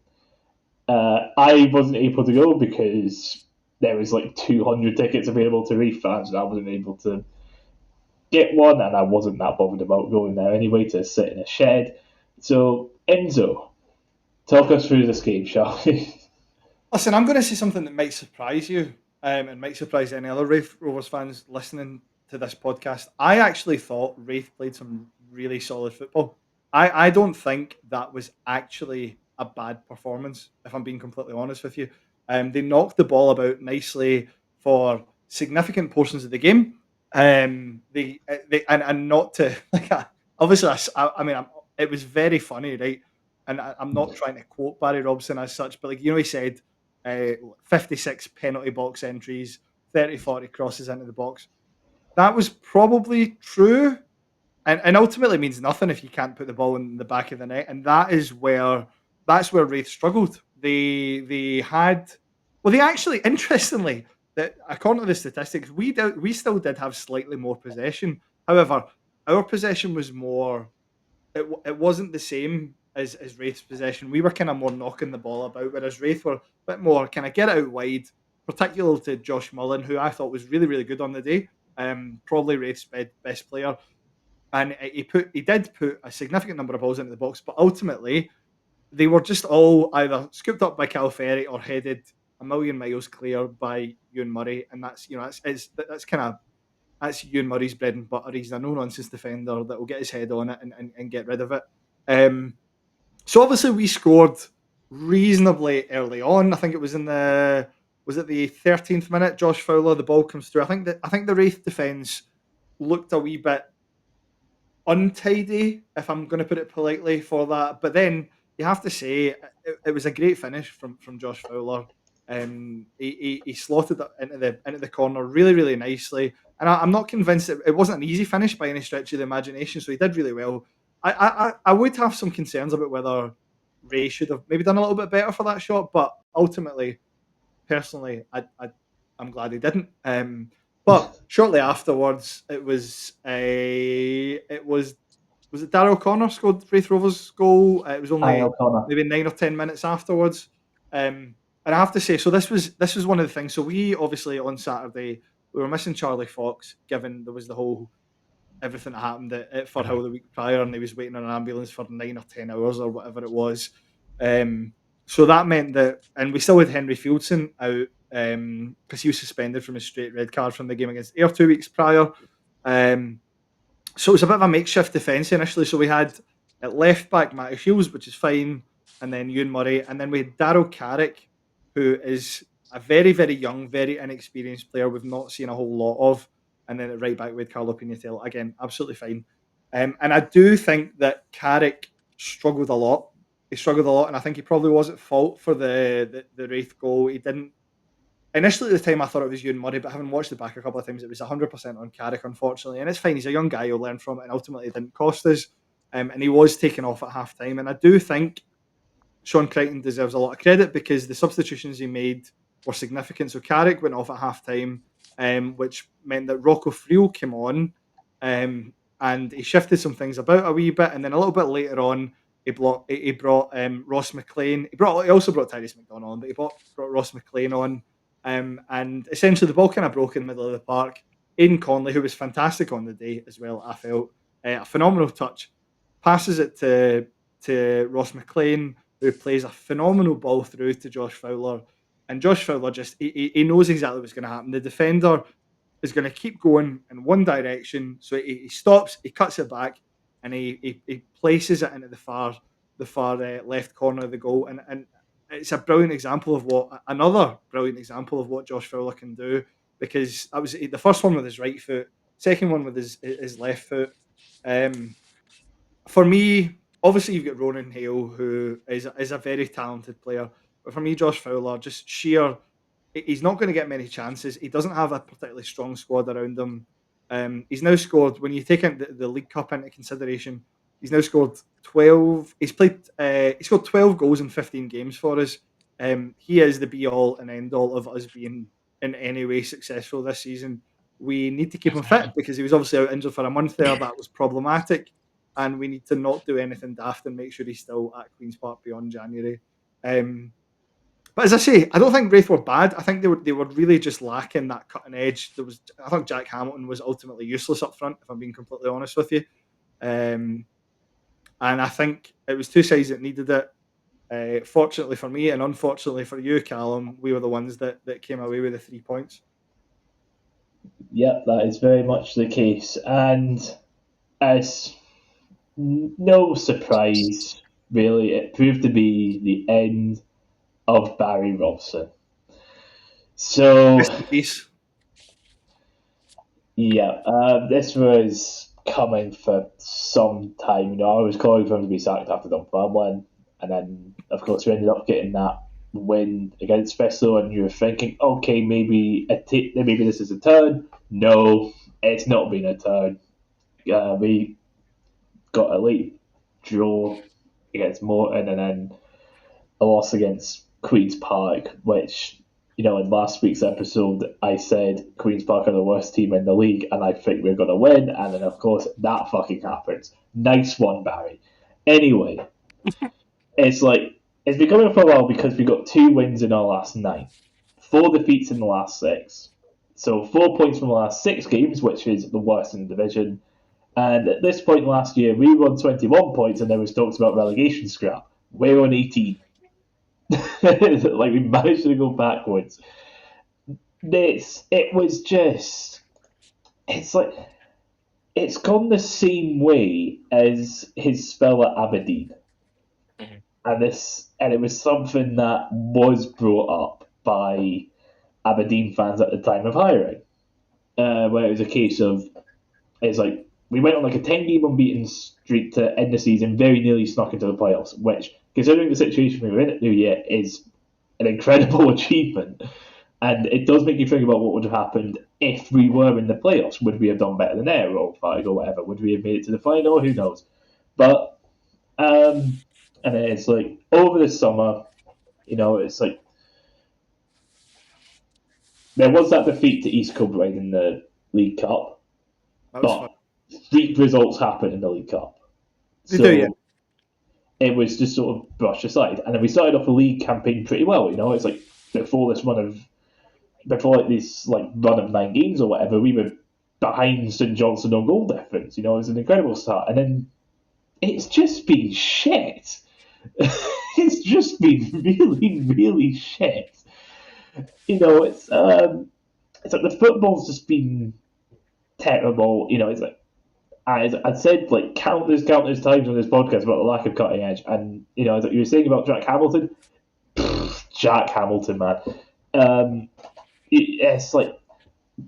I wasn't able to go because there was like 200 tickets available to Raith fans, and I wasn't able to get one, and I wasn't that bothered about going there anyway to sit in a shed. So, Enzo, talk us through this game, shall we? Listen, I'm going to say something that might surprise you and might surprise any other Raith Rovers fans listening to this podcast. I actually thought Raith played some really solid football. I don't think that was actually a bad performance, if I'm being completely honest with you. They knocked the ball about nicely. for significant portions of the game. And not to obviously, it was very funny, right? And I'm not trying to quote Barry Robson as such, but he said 56 penalty box entries, 30-40 crosses into the box. That was probably true, and ultimately means nothing if you can't put the ball in the back of the net. And that's where Raith struggled. They had, well, they actually, interestingly, that according to the statistics, we still did have slightly more possession. However, our possession was more. It wasn't the same as Raith's possession. We were kind of more knocking the ball about, whereas Raith were a bit more kind of get out wide, particularly to Josh Mullen, who I thought was really, really good on the day. Probably Raith's best player. And he did put a significant number of balls into the box, but ultimately they were just all either scooped up by Cal Ferry or headed a million miles clear by Ewan Murray. And that's that's Ewan Murray's bread and butter. He's a no nonsense defender that will get his head on it and get rid of it. So obviously we scored reasonably early on. I think it was the 13th minute. Josh Fowler, the ball comes through. I think the Raith defence looked a wee bit untidy, if I'm going to put it politely, for that. But then you have to say it was a great finish from Josh Fowler. He slotted it into the corner really, really nicely. And I'm not convinced it wasn't an easy finish by any stretch of the imagination. So he did really well. I would have some concerns about whether Ray should have maybe done a little bit better for that shot, but ultimately, personally, I'm glad he didn't. But shortly afterwards, it was it Daryl Connor scored Raith Rovers' goal? It was only maybe 9 or 10 minutes afterwards. And I have to say, so this was one of the things. So we obviously on Saturday we were missing Charlie Fox, given there was the whole everything that happened at Firhill the week prior, and he was waiting on an ambulance for 9 or 10 hours or whatever it was. So that meant that, and we still had Henry Fieldson out because he was suspended from his straight red card from the game against Ayr 2 weeks prior. So it was a bit of a makeshift defence initially. So we had at left back Matty Shields, which is fine, and then Ewan Murray, and then we had Darryl Carrick, who is a very, very young, very inexperienced player we've not seen a whole lot of. And then at right back with Carlo Pignatelli, again, absolutely fine. And I do think that Carrick struggled a lot. He struggled a lot, and I think he probably was at fault for the Raith goal. He didn't. Initially, at the time, I thought it was Ewan Murray, but having watched it back a couple of times, it was 100% on Carrick, unfortunately. And it's fine. He's a young guy who'll learn from it, and ultimately it didn't cost us. And he was taken off at half time. And I do think Sean Crichton deserves a lot of credit because the substitutions he made were significant. So Carrick went off at half time, which meant that Rocco Friel came on, and he shifted some things about a wee bit. And then a little bit later on, he brought Ross McLean. He also brought Tyrese McDonald, but he brought Ross McLean on. And essentially the ball kind of broke in the middle of the park. Aidan Conley, who was fantastic on the day as well, I felt a phenomenal touch, passes it to Ross McLean, who plays a phenomenal ball through to Josh Fowler. And Josh Fowler he knows exactly what's going to happen. The defender is going to keep going in one direction, so he stops, he cuts it back, and he places it into the far left corner of the goal. And it's a brilliant example of another brilliant example of what Josh Fowler can do, because that was the first one with his right foot, second one with his left foot. For me, obviously you've got Ronan Hale, who is a very talented player, but for me, Josh Fowler, just sheer, he's not going to get many chances. He doesn't have a particularly strong squad around him. He's now scored, when you take the League Cup into consideration, he's now scored 12. He scored 12 goals in 15 games for us. He is the be all and end all of us being in any way successful this season. We need to keep him fit because he was obviously out injured for a month there. That was problematic. And we need to not do anything daft and make sure he's still at Queen's Park beyond January. But as I say, I don't think Raith were bad. I think they were really just lacking that cutting edge. I think Jack Hamilton was ultimately useless up front, if I'm being completely honest with you. And I think it was two sides that needed it. Fortunately for me, and unfortunately for you, Callum, we were the ones that came away with the 3 points. Yep, that is very much the case. And it's no surprise, really. It proved to be the end of Barry Robson. So, Rest in peace. yeah, this was coming for some time. I was calling for him to be sacked after Dunfermline, and then, of course, we ended up getting that win against Vessel, and you were thinking, okay, maybe maybe this is a turn. No, it's not been a turn. We got a late draw against Morton, and then a loss against Queen's Park, which, in last week's episode, I said Queen's Park are the worst team in the league, and I think we're going to win, and then, of course, that fucking happens. Nice one, Barry. Anyway, it's been going for a while because we got 2 wins in our last 9, 4 defeats in the last 6. So 4 points from the last 6 games, which is the worst in the division. And at this point last year, we were on 21 points, and there was talks about relegation scrap. We're on 18. We managed to go backwards. It was just, it's gone the same way as his spell at Aberdeen, and it was something that was brought up by Aberdeen fans at the time of hiring, where it was a case of, we went on a 10-game unbeaten streak to end the season, very nearly snuck into the playoffs, which, considering the situation we were in at New Year, is an incredible achievement. And it does make you think about what would have happened if we were in the playoffs. Would we have done better than Air or Five or whatever? Would we have made it to the final? Who knows? But, and it's over the summer, there was that defeat to East Kilbride in the League Cup, but freak results happen in the League Cup. It was just sort of brushed aside. And then we started off the league campaign pretty well, It's before this run of 9 games or whatever, we were behind St Johnstone on goal difference. It was an incredible start. And then it's just been shit. It's just been really, really shit. It's the football's just been terrible. I'd said countless times on this podcast about the lack of cutting edge, and you were saying about Jack Hamilton. Jack Hamilton, man. It's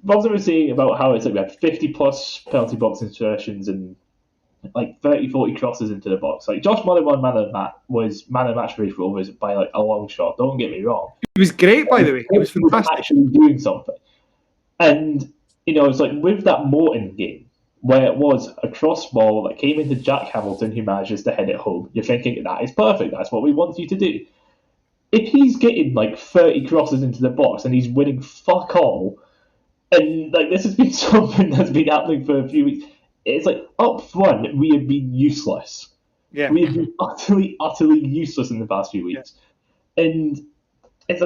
Robson was saying about how we had 50 plus penalty box insertions and 30, 40 crosses into the box. Josh Mullen was man of match for Rovers by a long shot. Don't get me wrong. He was great, by the way. He was fantastic. Actually doing something, and it's with that Morton game, where it was a cross ball that came into Jack Hamilton, who manages to head it home. You're thinking, that is perfect. That's what we want you to do. If he's getting 30 crosses into the box and he's winning fuck all, and this has been something that's been happening for a few weeks, it's up front we have been useless. Yeah. We have been utterly, utterly useless in the past few weeks. Yeah. And it's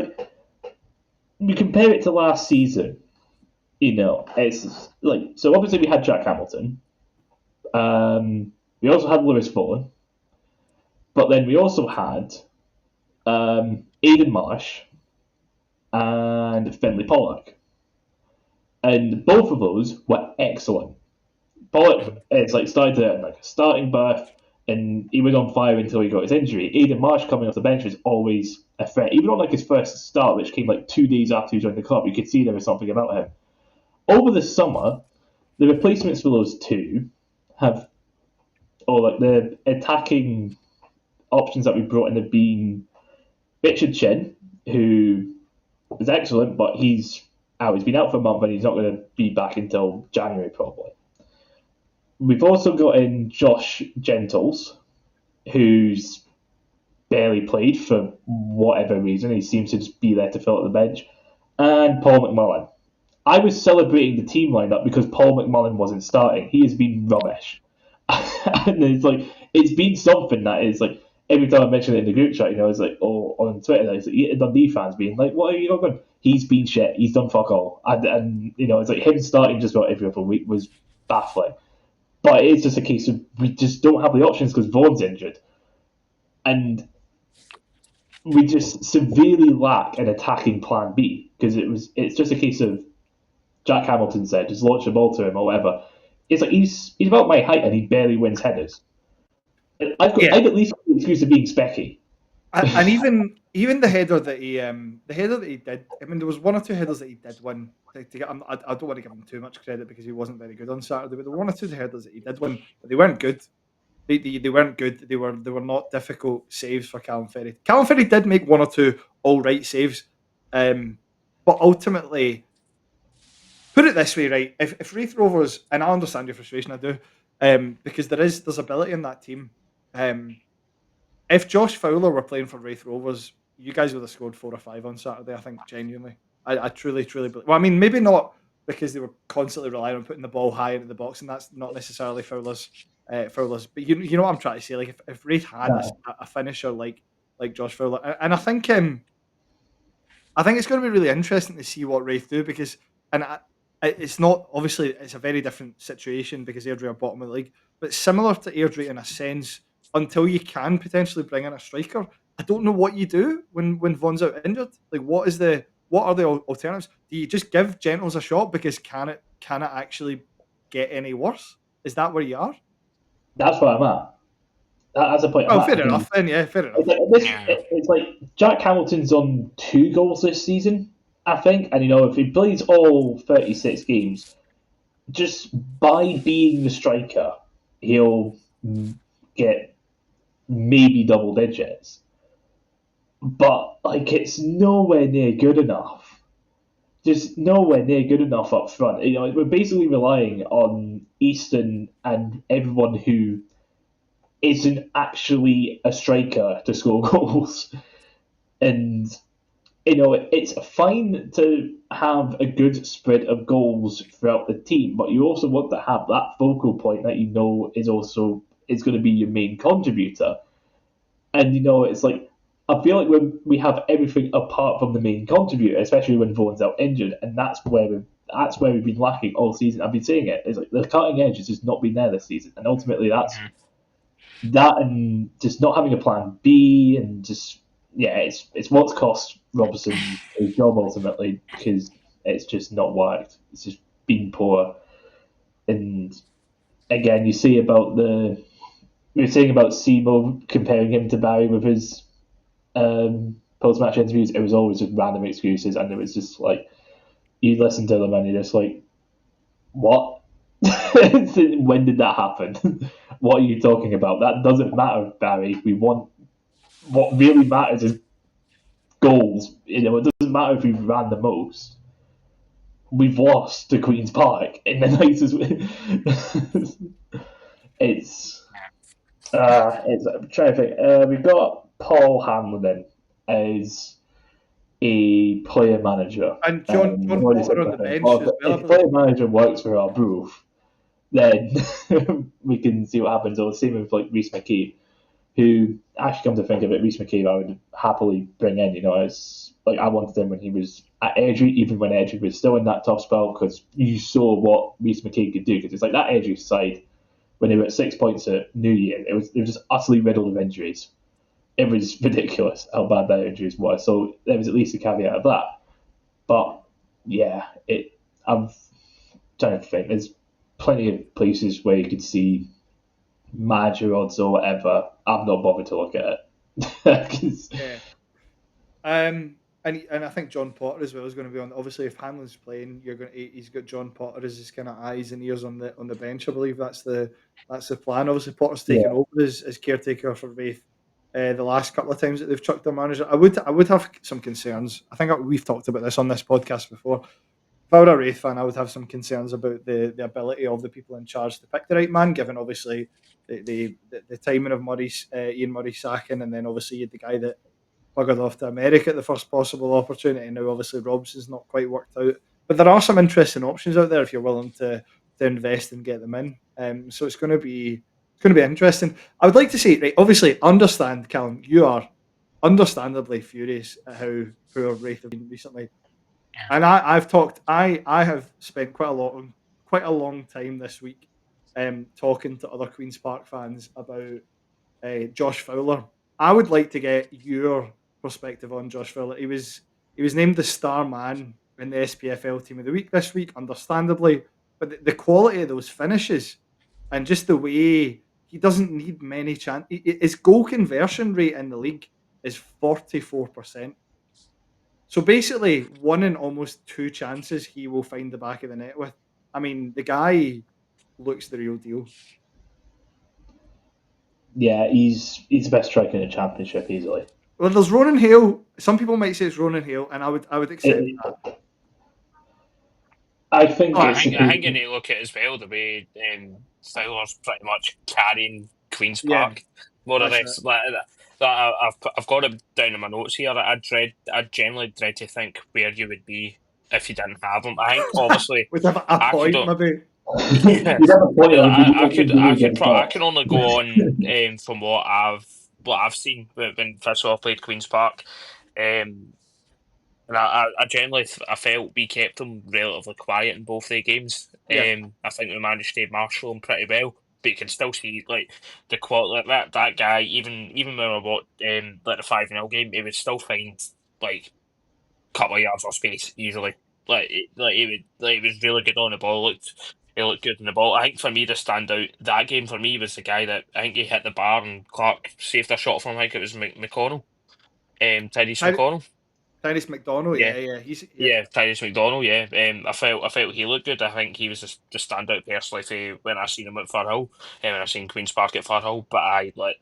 we compare it to last season. It's so obviously we had Jack Hamilton. We also had Lewis Vaughan. But then we also had Aidan Marsh and Finlay Pollock. And both of those were excellent. Pollock started in a starting berth, and he was on fire until he got his injury. Aidan Marsh coming off the bench was always a threat. Even on his first start, which came 2 days after he joined the club, you could see there was something about him. Over the summer, the replacements for those two have, the attacking options that we brought in have been Richard Chin, who is excellent, but he's out. He's been out for a month and he's not going to be back until January probably. We've also got in Josh Gentles, who's barely played for whatever reason. He seems to just be there to fill up the bench. And Paul McMullen. I was celebrating the team lineup because Paul McMullen wasn't starting. He has been rubbish. And it's been something that is every time I mention it in the group chat, it's on Twitter, it's Dundee fans being what are you doing? He's been shit. He's done fuck all. And it's him starting just about every other week was baffling. But it's just a case of we just don't have the options because Vaughan's injured. And we just severely lack an attacking plan B because it's just a case of Jack Hamilton said, just launch the ball to him or whatever. It's he's about my height and he barely wins headers. I'd at least have the excuse of being specky. And even the header that he did. I mean, there was one or two headers that he did win. To get, I don't want to give him too much credit because he wasn't very good on Saturday. But there were one or two headers that he did win, but they weren't good. They weren't good. They were not difficult saves for Callum Ferry. Callum Ferry did make one or two all right saves, but ultimately, put it this way, right? If Raith Rovers, and I understand your frustration, I do, because there's ability in that team. If Josh Fowler were playing for Raith Rovers, you guys would have scored 4 or 5 on Saturday. I think genuinely, I truly believe. Well, I mean, maybe not because they were constantly relying on putting the ball high into the box, and that's not necessarily Fowler's. But you know what I'm trying to say. Like if Raith had a finisher like Josh Fowler, and I think it's going to be really interesting to see what Raith do because, it's not obviously it's a very different situation because Airdrie are bottom of the league, but similar to Airdrie in a sense. Until you can potentially bring in a striker, I don't know what you do when Vaughan's out injured. Like, what are the alternatives? Do you just give Gentles a shot because can it actually get any worse? Is that where you are? That's where I'm at. That's the point. Oh, fair enough. Then yeah, fair enough. It's like Jack Hamilton's on 2 goals this season, I think, and if he plays all 36 games, just by being the striker, he'll get maybe double digits, but it's nowhere near good enough. Just nowhere near good enough up front. We're basically relying on Easton and everyone who isn't actually a striker to score goals. And it's fine to have a good spread of goals throughout the team, but you also want to have that focal point that is going to be your main contributor. And it's like I feel like when we have everything apart from the main contributor, especially when Vaughan's out injured, and that's where we've been lacking all season. I've been saying it. It's like the cutting edge has just not been there this season, and ultimately that's that, and just not having a plan B, and just it's what's cost Robson his job ultimately because it's just not worked. It's just been poor, and again, you see about we were saying about Simo comparing him to Barry with his post-match interviews. It was always just random excuses, and it was just like you listen to them and you're just like, "What? When did that happen? What are you talking about? That doesn't matter, Barry. What really matters is goals. It doesn't matter if we ran the most. We've lost to Queen's Park in the nicest way." I'm trying to think. We've got Paul Hanlon as a player manager. And John Potter on the bench as well. If player manager works for our Arbroath, then we can see what happens. Or the same with Rhys McCabe, who actually come to think of it, Rhys McCabe I would happily bring in. It's like I wanted him when he was at Airdrie, even when Airdrie was still in that tough spell, because you saw what Rhys McCabe could do. Because it's like that Airdrie side. When they were at 6 points at New Year, it was just utterly riddled of injuries. It was ridiculous how bad their injuries were. So there was at least a caveat of that. But yeah, I'm trying to think. There's plenty of places where you could see manager odds or whatever. I'm not bothered to look at it. Yeah. And I think John Potter as well is going to be on. Obviously, if Hanlon's playing, he's got John Potter as his kind of eyes and ears on the bench. I believe that's the plan. Obviously, Potter's taken over as caretaker for Raith the last couple of times that they've chucked their manager. I would have some concerns. I think we've talked about this on this podcast before. If I were a Raith fan, I would have some concerns about the ability of the people in charge to pick the right man, given obviously the timing of Ian Murray sacking, and then obviously you had the guy that buggered off to America at the first possible opportunity. Now, obviously, Robson's not quite worked out, but there are some interesting options out there if you're willing to invest and get them in. So it's going to be interesting. I would like to say, right, obviously, understand, Callum, you are understandably furious at how poor Raith have been recently, and I have spent quite a long time this week talking to other Queen's Park fans about Josh Fowler. I would like to get your perspective on Josh Fowler. He was named the star man in the SPFL Team of the Week this week, understandably, but the quality of those finishes and just the way he doesn't need many chances. His goal conversion rate in the league is 44%. So basically, 1 in almost 2 chances he will find the back of the net with. I mean, the guy looks the real deal. Yeah, he's the best striker in the championship easily. Well, there's Ronan Hale. Some people might say it's Ronan Hale, and I would accept that. I think I it's think you need to look at it as well the way Fowler's pretty much carrying Queen's Yeah, Park more or that's less. I've got it down in my notes here. I generally dread to think where you would be if you didn't have him. I think obviously We'd have a I could. point, maybe. Yeah, You'd have a point. I can only go on from what I've seen when Fitzgerald played Queen's Park, and I generally I felt we kept them relatively quiet in both their games. Yeah. I think we managed to marshal them pretty well, but you can still see like the quality that guy. Even when we watched like the 5-0 game, he would still find like a couple of yards of space usually. He was really good on the ball. He looked good in the ball. I think for me the standout that game for me was the guy that I think he hit the bar and Clark saved a shot from. I think it was McConnell, Tyrese McConnell. Tyrese McDonald, Yeah. yeah. He's Tyrese McDonald, yeah. I felt he looked good. I think he was the standout personally for when I seen him at Firhill, and when I seen Queen's Park at Firhill. But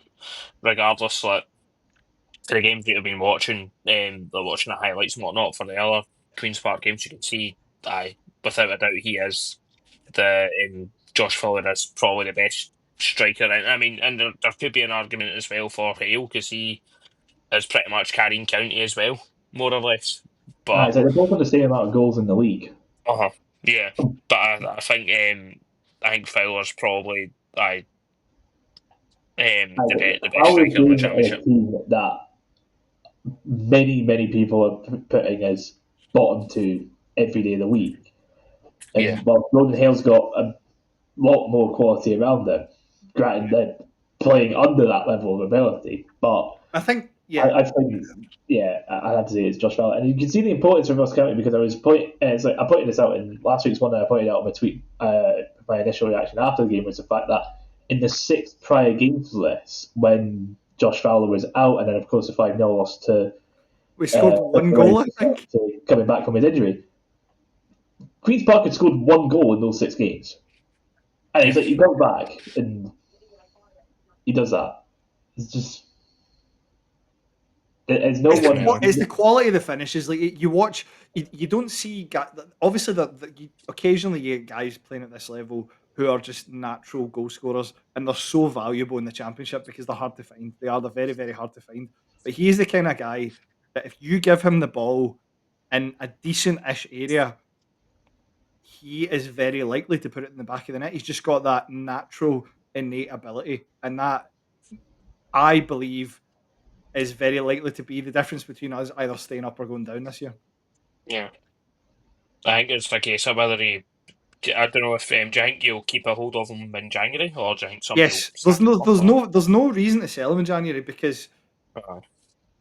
regardless, for the games that I've been watching, watching the highlights and whatnot for the other Queen's Park games, you can see, without a doubt, he is Josh Fowler is probably the best striker. I mean, and there could be an argument as well for Hale because he is pretty much carrying county as well, more or less. But so they're both on the same amount of goals in the league. Yeah, but I think Fowler's probably the best striker in the championship. Team that many people are putting as bottom two every day of the week. And Yeah. while Ronan Hale's got a lot more quality around him, granted they're playing under that level of ability, but I think I think I had to say it's Josh Fowler, and you can see the importance of Ross County because I pointed this out in last week's one, and I pointed out in my tweet. My initial reaction after the game was the fact that in the 6 prior games to this, when Josh Fowler was out, and then of course the 5-0 loss to we scored 1 goal, I think, coming back from his injury. Queen's Park had scored 1 goal in those 6 games, and it's like he goes back and he does that. It's just. It's the quality of the finishes. Like you watch, you don't see. Obviously, occasionally you get guys playing at this level who are just natural goal scorers, and they're so valuable in the championship because they're hard to find. They're very, very hard to find. But he's the kind of guy that if you give him the ball in a decent-ish area, he is very likely to put it in the back of the net. He's just got that natural, innate ability, and that I believe is very likely to be the difference between us either staying up or going down this year. Yeah. I think it's the case of whether I don't know if do you think you'll keep a hold of him in January, or do you think somebody there's no reason to sell him in January because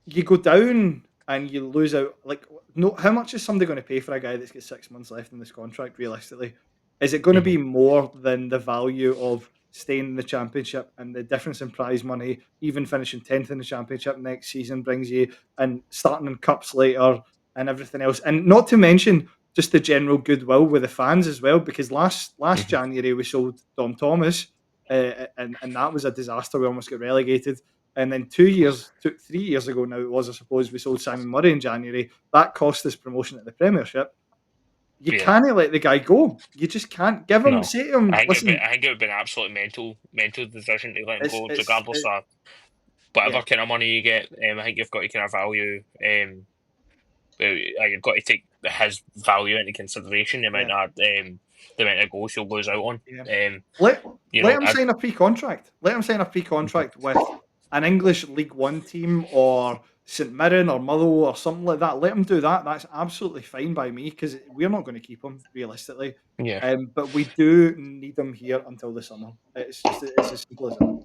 you go down and you lose out. Like, no, how much is somebody going to pay for a guy that's got 6 months left in this contract? Realistically, is it going to be more than the value of staying in the championship and the difference in prize money, even finishing 10th in the championship next season brings you, and starting in cups later and everything else, and not to mention just the general goodwill with the fans as well, because last January we sold Dom Thomas and that was a disaster. We almost got relegated, and then 3 years ago now it was, I suppose, we sold Simon Murray in January. That cost us promotion at the Premiership. You can't let the guy go. You just can't give him. Say to him, I listen. think it would have been an absolute mental decision to let him go, regardless of whatever kind of money you get. I think you've got to kind of value. You've got to take his value into consideration. The amount of goals you'll lose out on. Let him sign a pre-contract. Let him sign a pre-contract with an English League One team or St Mirren or Motherwell or something like that. Let him do that. That's absolutely fine by me because we're not going to keep him realistically. Yeah. But we do need him here until the summer. It's as simple as that.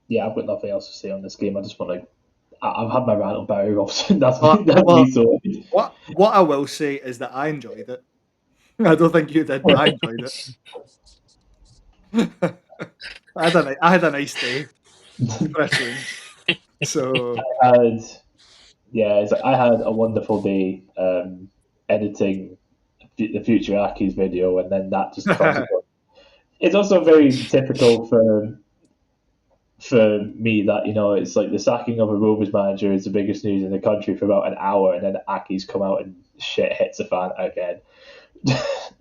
Yeah, I've got nothing else to say on this game. I just want to. I've had my rant on Barry Robson. That's me sorted. What I will say is that I enjoyed it. I don't think you did, but I enjoyed it. I had a nice day for a change. So I had a wonderful day editing the Future Aki's video, and then that just caused. It's also very typical for me that it's like the sacking of a Rovers manager is the biggest news in the country for about an hour, and then Aki's come out and shit hits the fan again.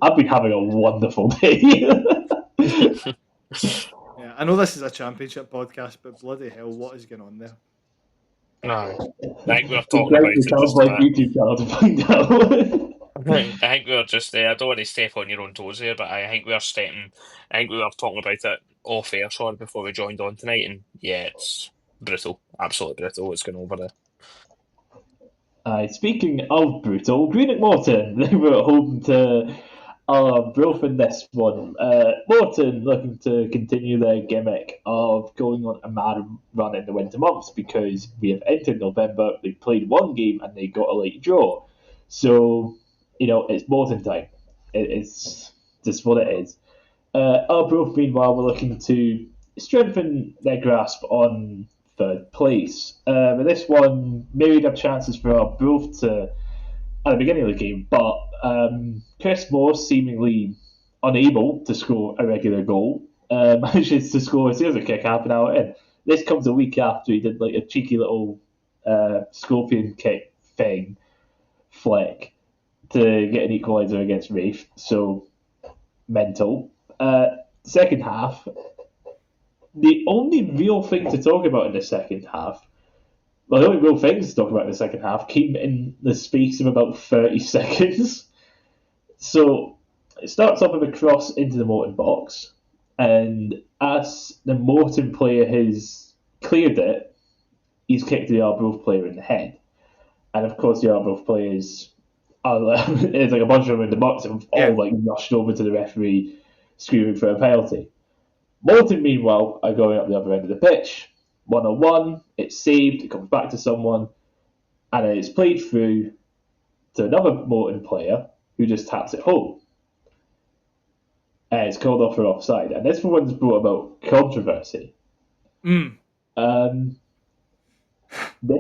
I've been having a wonderful day. yeah, I know this is a championship podcast, but bloody hell, what is going on there? No, I think we were talking about it just YouTube channel to find out. I think we were just there. I don't want to step on your own toes here, but I think we were talking about it off air, sorry, before we joined on tonight, and yeah, it's brutal, absolutely brutal what's going over there. Speaking of brutal, Greenock Morton, they were home to our Broth in this one. Morton looking to continue their gimmick of going on a mad run in the winter months because we have entered November, they played one game and they got a late draw. So, it's Morton time. It's just what it is. Our Broth, meanwhile, were looking to strengthen their grasp on third place. But this one myriad of chances for our Broth at the beginning of the game, but Chris Moore, seemingly unable to score a regular goal, manages to score a scissor kick half an hour in. This comes a week after he did like a cheeky little scorpion kick thing, flick, to get an equaliser against Raith. So, mental. Second half, the only real thing to talk about in the second half, well, the only real things to talk about in the second half came in the space of about 30 seconds. So it starts off with a cross into the Morton box, and as the Morton player has cleared it, he's kicked the Arbroath player in the head. And of course, the Arbroath players there's like a bunch of them in the box and all like rushed over to the referee screaming for a penalty. Morton, meanwhile, are going up the other end of the pitch. 1-on-1, it's saved, it comes back to someone, and then it's played through to another Morton player who just taps it home. And it's called off for offside. And this one's brought about controversy. This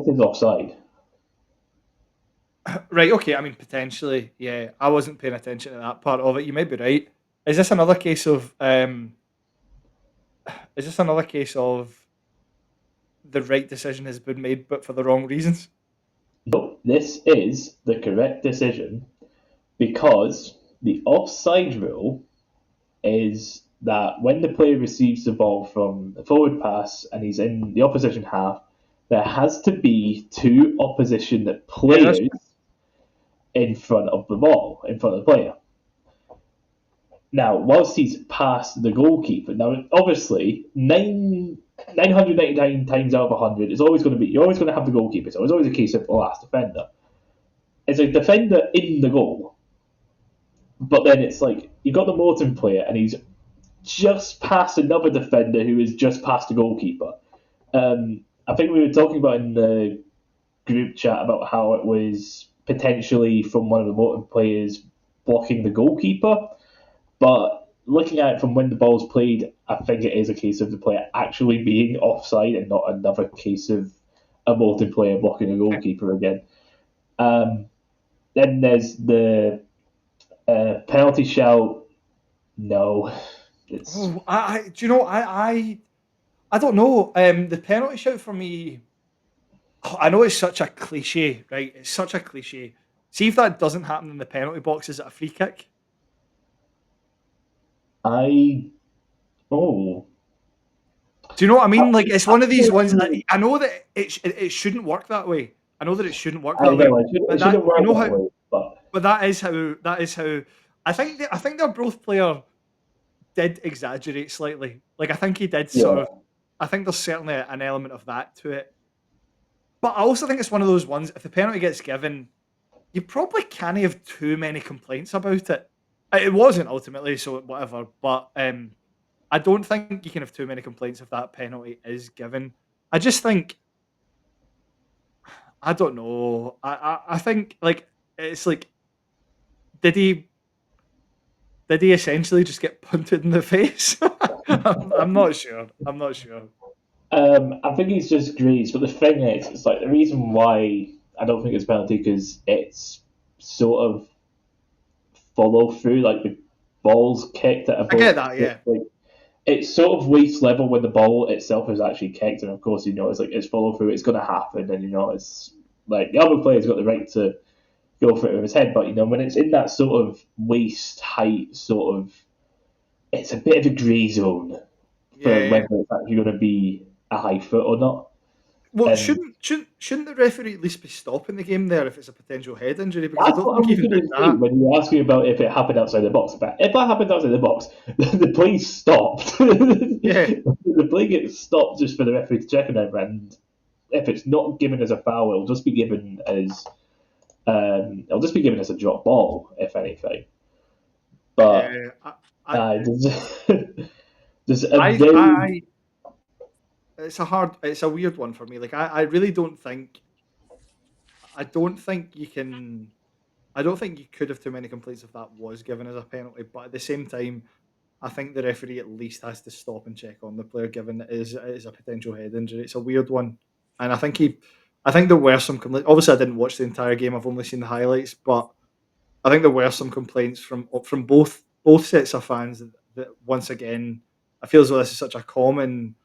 is offside. Right, okay, I mean, potentially, yeah. I wasn't paying attention to that part of it. You may be right. Is this another case of the right decision has been made, but for the wrong reasons? No, this is the correct decision because the offside rule is that when the player receives the ball from the forward pass and he's in the opposition half, there has to be two opposition players in front of the ball, in front of the player. Now, whilst he's past the goalkeeper, now obviously 999 times out of 100, you're always going to have the goalkeeper. So it's always a case of the last defender. It's a defender in the goal, but then it's like you've got the Morton player and he's just past another defender who is just past the goalkeeper. I think we were talking about in the group chat about how it was potentially from one of the Morton players blocking the goalkeeper, but looking at it from when the ball's played, I think it is a case of the player actually being offside and not another case of a Morton player blocking a goalkeeper again. Then there's the penalty shout. No. Do you know, I don't know. The penalty shout for me, I know it's such a cliche, right? It's such a cliche. See if that doesn't happen in the penalty box, is it a free kick? Do you know what I mean? Like, it's one of these ones that I know that it shouldn't work that way. I know that it shouldn't work that way. But that is how I think their Broth player did exaggerate slightly. Like, I think he did I think there's certainly an element of that to it. But I also think it's one of those ones, if the penalty gets given, you probably can't have too many complaints about it. It wasn't ultimately, so whatever. But I don't think you can have too many complaints if that penalty is given. I just think, I don't know. I think like it's like, did he essentially just get punted in the face? I'm not sure. I think it's just grease, but the thing is, it's like the reason why I don't think it's penalty because it's sort of follow through, like the ball's kicked at a I get that, yeah. like it's sort of waist level when the ball itself is actually kicked, and of course it's like it's follow through, it's going to happen, and it's like the other player's got the right to go for it with his head, but when it's in that sort of waist height sort of, it's a bit of a grey zone for Yeah. whether it's actually going to be a high foot or not. Well, And shouldn't the referee at least be stopping the game there if it's a potential head injury? Because I that's don't what I think was even going did to say that. when you asked me about if it happened outside the box. But if that happened outside the box, the play stopped. Yeah. The play gets stopped just for the referee to check on it, and if it's not given as a foul, it'll just be given as a drop ball, if anything. But Yeah, there's a very it's a weird one for me. Like I really don't think you can. I don't think you could have too many complaints if that was given as a penalty. But at the same time, I think the referee at least has to stop and check on the player, given it is a potential head injury. It's a weird one, and I think there were some complaints. Obviously, I didn't watch the entire game. I've only seen the highlights, but I think there were some complaints from both sets of fans that once again, I feel as though this is such a common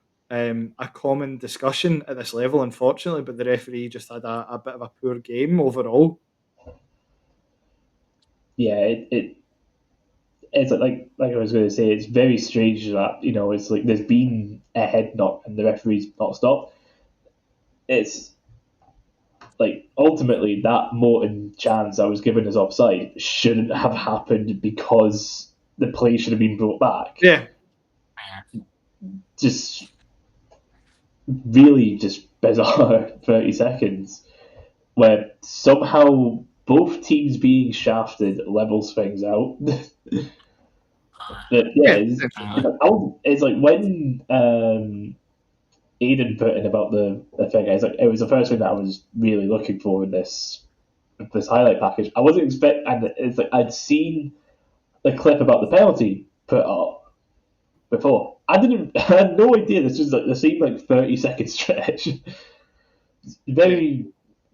discussion at this level, unfortunately. But the referee just had a bit of a poor game overall. yeah. It's like I was going to say, it's very strange that it's like there's been a head knock and the referee's not stopped. It's like ultimately that Morton chance I was given as offside shouldn't have happened because the play should have been brought back. Yeah, Just really just bizarre 30 seconds where somehow both teams being shafted levels things out. But yeah, yeah, it's like when Aiden put in about the thing, it was the first thing that I was really looking for in this highlight package. I wasn't expecting, and it's like I'd seen the clip about the penalty put up before. I had no idea this was like the same 30-second stretch. Very,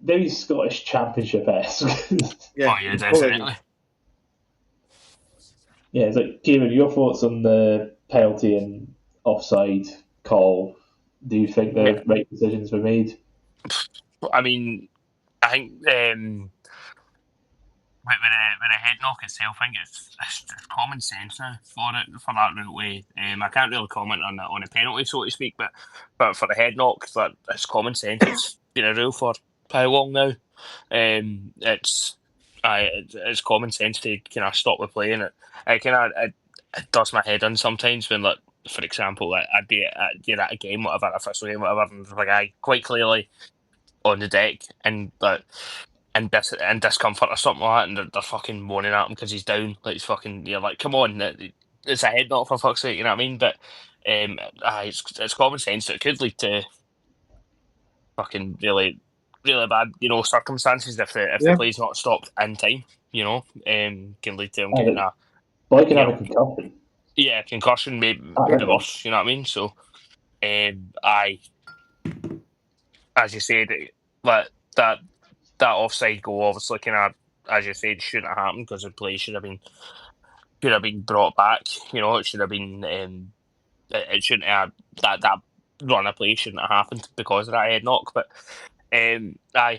very Scottish Championship esque. yeah. Oh yeah, Totally agree. definitely. Yeah, it's like Kieran, your thoughts on the penalty and offside call? Do you think the right decisions were made? I mean, I think with a head knock itself, I think it's common sense now for that route way. I can't really comment on a penalty, so to speak, but for the head knock, that it's common sense. It's been a rule for how long now? It's common sense to kind of stop the play, and it does my head in sometimes when, like, for example, I'd be at a game, whatever, a official game, whatever, and there's a guy quite clearly on the deck and and discomfort or something like that, and they're fucking moaning at him because he's down. Like, he's fucking, you're like, come on, it's a head knock for fuck's sake, you know what I mean? But it's common sense that it could lead to fucking really, really bad, circumstances if the play's not stopped in time. Can lead to him getting a boy can have a concussion. Yeah, concussion, maybe worse. You know what I mean? So, as you said, that offside goal obviously kind of, as you said, shouldn't have happened because the play should have been brought back. It should have been. It shouldn't have that run of play shouldn't have happened because of that head knock. But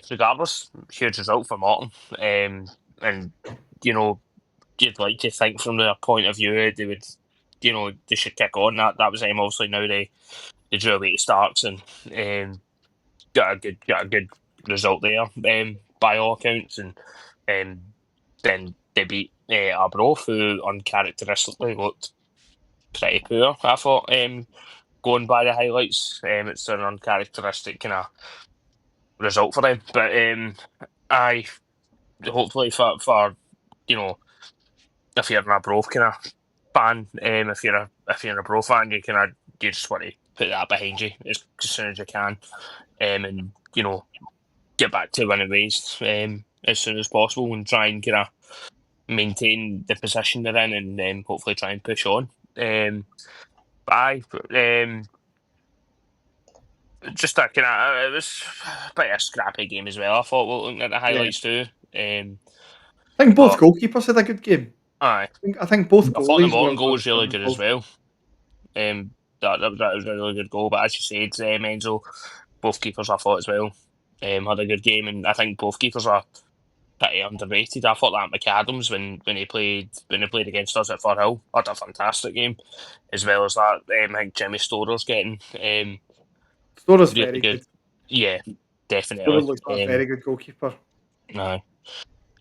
regardless, huge result for Morton. And you'd like to think from their point of view they would, they should kick on. That was obviously now they drew away to Starks and got a good result there by all accounts, and then they beat Arbroath, who uncharacteristically looked pretty poor. I thought, going by the highlights, it's an uncharacteristic kind of result for them. But I hopefully for if you're an Arbroath kind of fan, if you're an Arbroath fan, you just want to put that behind you as soon as you can, and get back to winning ways as soon as possible and try and kind of maintain the position they're in and hopefully try and push on. But Aye, just that kind of it was a bit of a scrappy game as well. I thought looking at the highlights too. I think both But goalkeepers had a good game. aye, I think both I thought the goalies Morton goal was really good as involved. well. That was a really good goal. But as you said, Enzo, both keepers I thought as well had a good game, and I think both keepers are pretty underrated. I thought that McAdams when he played against us at Firhill had a fantastic game, as well as that. I think Jimmy Storer's getting Storer's really very good. good. Yeah, Storer definitely. looks like a very good goalkeeper. No.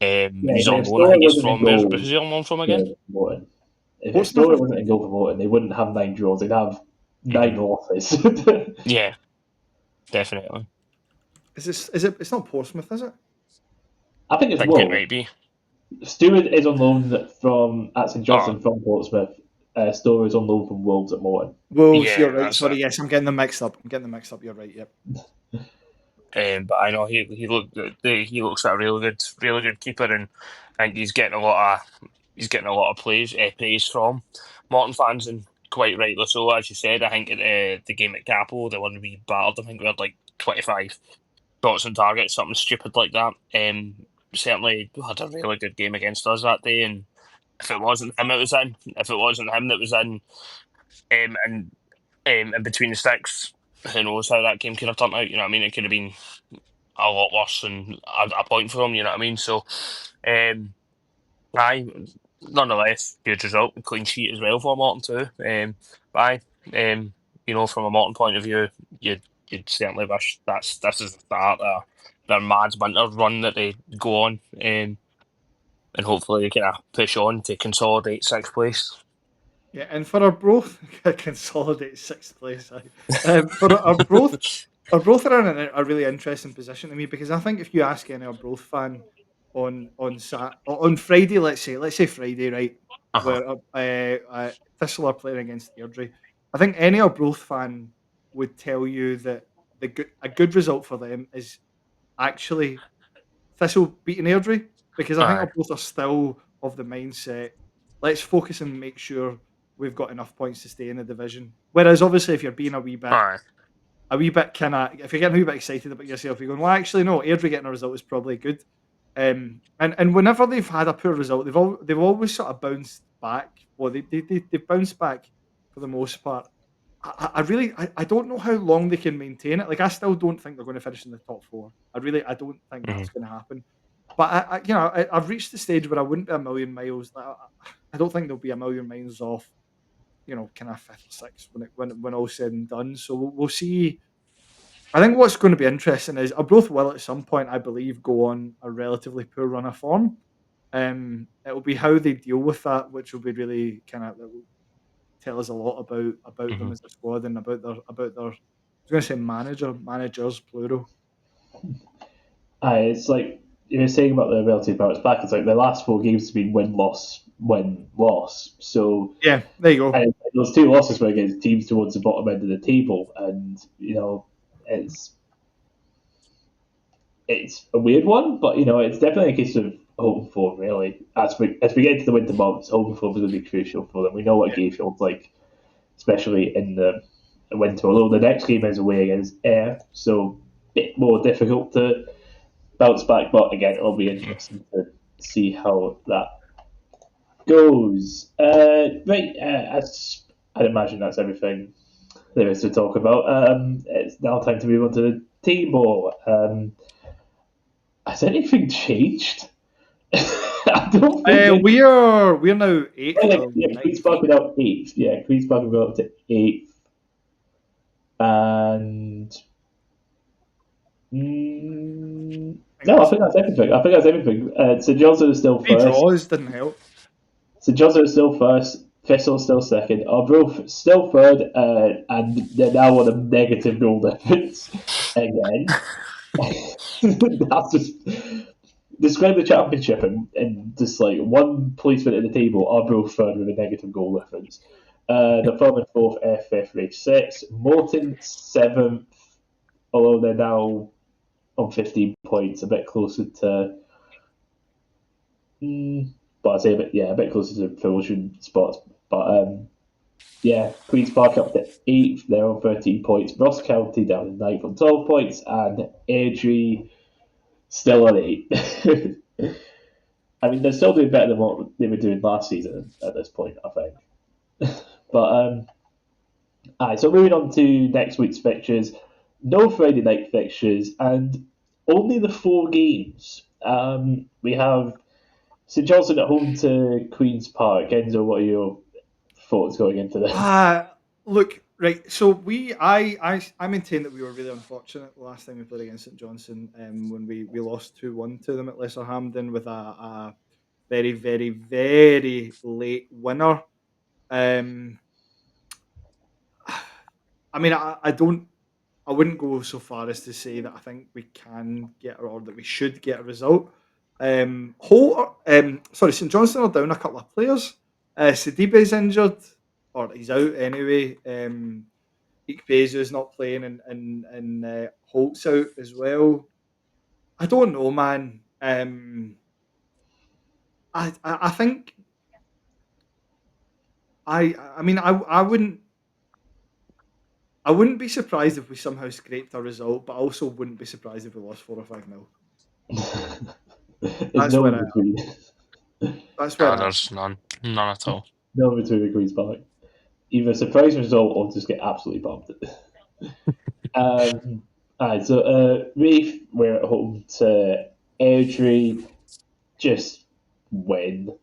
Yeah, He's on if loan. I Storer think he's wasn't in from where's goal he on loan from again? for Morton, if Portsmouth, Storer wasn't in goal for Morton, they wouldn't have 9 draws. They'd have 9 losses. Yeah, definitely. Is it? It's not Portsmouth, is it? I think I it's think it Wolves. might be. Stewart is on loan from at St Johnstone Oh, from Portsmouth. Storer is on loan from Wolves at Morton. Wolves, yeah, you're right. that's Sorry, it. yes, I'm getting them mixed up. You're right. Yep. But I know he looks like a really good keeper, and I think he's getting a lot of praise from Morton fans, and quite rightly so. As you said, I think at the game at Capo, the one we battled, I think we had like 25 shots on target, something stupid like that. Certainly had a really good game against us that day, and if it wasn't him, it was in. If it wasn't him, that was in. And in between the sticks, who knows how that game could have turned out? You know what I mean? It could have been a lot worse than a point for him. You know what I mean? So, aye, nonetheless, good result, clean sheet as well for Morton too. Aye, from a Morton point of view, you'd certainly wish this is the start of their mad winter run that they go on, and hopefully they kind of push on to consolidate sixth place. Yeah, and for our both consolidate sixth place. For our both are in a really interesting position to me because I think if you ask any Arbroath fan on Friday, let's say Friday, right, Uh-huh. where Thistle are playing against Airdrie, I think any Arbroath fan would tell you that a good result for them is actually Thistle beating Airdrie because I think Aye, Arbroath are still of the mindset. Let's focus and make sure we've got enough points to stay in the division. Whereas obviously, if you're being aye, a wee bit kind of, if you're getting a wee bit excited about yourself, you're going, well, actually, no, Airdrie getting a result is probably good. And whenever they've had a poor result, they've always sort of bounced back. Well, they've bounced back for the most part. I don't know how long they can maintain it. Like I still don't think they're going to finish in the top four. I don't think mhm, that's going to happen. But I've reached the stage where I wouldn't be a million miles. I don't think they'll be a million miles off. Kind of fifth or sixth when all's said and done. So we'll see. I think what's going to be interesting is Arbroath will at some point, I believe, go on a relatively poor run of form. It'll be how they deal with that, which will be really kind of tell us a lot about them mhm. as a squad and about their. I was going to say managers plural. It's like you were saying about the relative bounce back. It's like the last 4 games have been win loss. So Yeah, there you go. those 2 losses were against teams towards the bottom end of the table, and it's a weird one, but it's definitely a case of home form. Really, as we get into the winter months, home form is going to be crucial for them. We know what Yeah. Gayfield's like, especially in the winter. Although the next game is away against Ayr, so a bit more difficult to bounce back. But again, it'll be interesting to see how that goes. Right, I'd imagine that's everything there is to talk about. It's now time to move on to the table. Has anything changed? I don't think We're now eighth or Queen's ninth. Park without 8th. Yeah, Queen's Park will go up to 8th. And no, I think that's everything. St Johnstone is still 3 first. draws didn't help. St Johnstone is still first. Thistle still second. Arbroath still third, and they're now on a negative goal difference again. That's just describe the championship and just like one placement at the table. Arbroath third with a negative goal difference. The third and fourth, fifth, Raith sixth. Morton seventh, although they're now on 15 points, a bit closer to. But I'd say a bit closer to promotion spots. But Yeah, Queen's Park up to 8th, they're on 13 points. Ross County down in 9th on 12 points, and Airdrie still on 8. I mean, they're still doing better than what they were doing last season at this point, I think. But, alright, so moving on to next week's fixtures. No Friday night fixtures, and only the 4 games. We have St Johnstone at home to Queen's Park. Enzo, what are your thoughts going into this? Look, right. So I maintain that we were really unfortunate the last time we played against St Johnstone, when we lost 2-1 to them at Lesser Hampden with a very, very, very late winner. I mean, I wouldn't go so far as to say that I think we can get or that we should get a result. St Johnstone are down a couple of players. Sidibe's injured, or he's out anyway. Ikpezu's not playing, and Holt's out as well. I don't know, man. I think I mean I wouldn't be surprised if we somehow scraped a result, but I also wouldn't be surprised if we lost 4 or 5-0. There's no in between. That's where there's none at all. No in between the Queen's Park. Either a surprise result or just get absolutely bombed. Alright, so Raith, we're at home to Airdrie. Just win.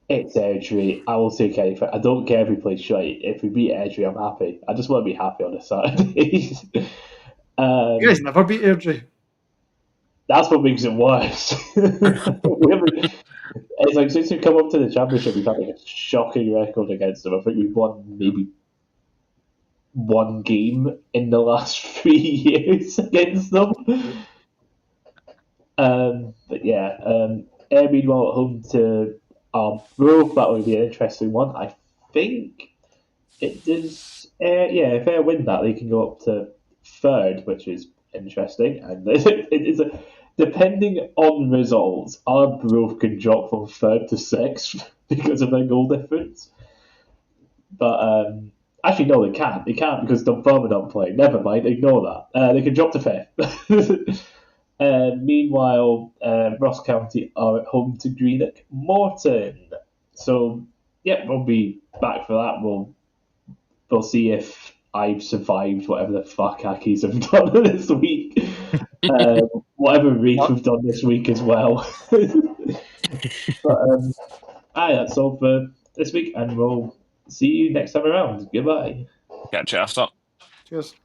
It's Airdrie. I will take anything. I don't care if we play shite. If we beat Airdrie, I'm happy. I just want to be happy on a Saturday. you guys never beat Airdrie. That's what makes it worse. It's like since we come up to the championship, we've had like a shocking record against them. I think we've won maybe 1 game in the last 3 years against them. But yeah, meanwhile at home to Arbroath, that would be an interesting one. I think it does. If they win that, they can go up to 3rd, which is interesting. And it is depending on results, Arbroath can drop from 3rd to 6th because of their goal difference. But actually, no, they can't. They can't because Dunfermline aren't playing. Never mind, ignore that. They can drop to 5th. Meanwhile, Ross County are at home to Greenock Morton. So, yeah, we'll be back for that. We'll see if I've survived whatever the fuck Ackies have done this week. Whatever Raith have done this week as well. But that's all for this week, and we'll see you next time around. Goodbye. Catch you after. Cheers.